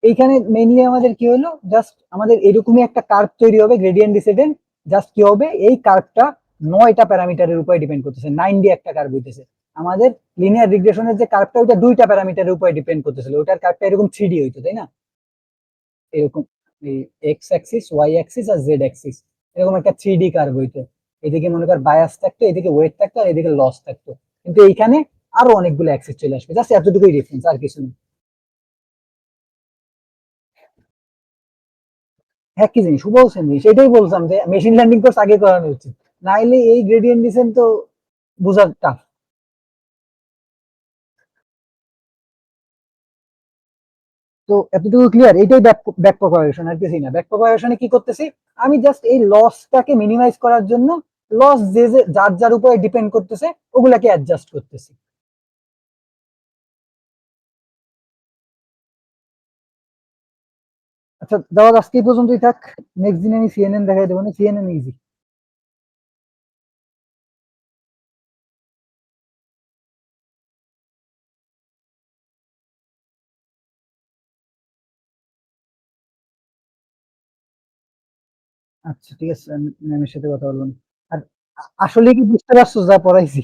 S1: এইখানে মেইনলি আমাদের কি হলো, জাস্ট আমাদের এরকমই একটা কার্ভ তৈরি হবে গ্রেডিয়েন্ট ডিসেন্ডেন্ট। জাস্ট কি হবে, এই কার্ভটা 9টা প্যারামিটারের উপরে ডিপেন্ড করতেছে, 9D একটা কার্ভ হইতেছে। আমাদের লিনিয়ার রিগ্রেশনের যে কার্ভটা, ওইটা 2টা প্যারামিটারের উপরে ডিপেন্ড করতেছিল, ওটার কার্ভটা এরকম 3D হইতো, তাই না? এরকম এই এক্স অ্যাক্সিস, ওয়াই অ্যাক্সিস আর জেড অ্যাক্সিস, এরকম একটা 3D কার্ভ হইতো। এদিকে মনে কর বায়াস থাকতো, এদিকে ওয়েট থাকতো, আর এদিকে লস থাকতো। কিন্তু এইখানে আরো অনেকগুলো অ্যাক্সিস চলে আসবে, জাস্ট এতটুকুই ডিফারেন্স, আর কিছু না। হ্যাঁ, কি জিনিস বলছেন, জিনিস এটাই বললাম যে মেশিন লার্নিং কোর্স আগে করানো উচিত, নাইলে এই গ্রেডিয়েন্ট ডিসেন্ট তো বোঝা টাফ। তো এতটুকু ক্লিয়ার, এটাই ব্যাক প্রপাগেশন, আর কিছুই না। ব্যাক প্রপাগেশনে কি করতেছি, আমি জাস্ট এই লসটাকে মিনিমাইজ করার জন্য লস যে যে যার যার উপরে ডিপেন্ড করতেছে ওগুলাকে অ্যাডজাস্ট করতেছি। আচ্ছা দাওয়াত আজকে এই পর্যন্তই থাক। নেক্সট দিন আমি সিএনএন দেখাই দেবো না, সিএনএন ইজি। আচ্ছা ঠিক আছে, আমি ম্যামের সাথে কথা বলবো না। আর আসলে কি বুঝতে পারছো যা পড়াইছি?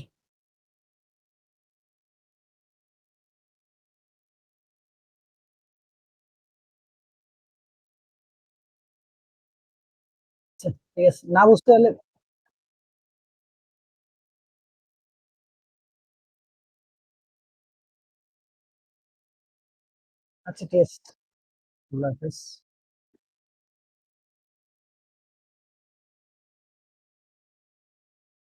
S1: আচ্ছা ঠিক আছে, না বুঝতে পারলে আচ্ছা ঠিক আছে, আল্লাহ হাফেজ।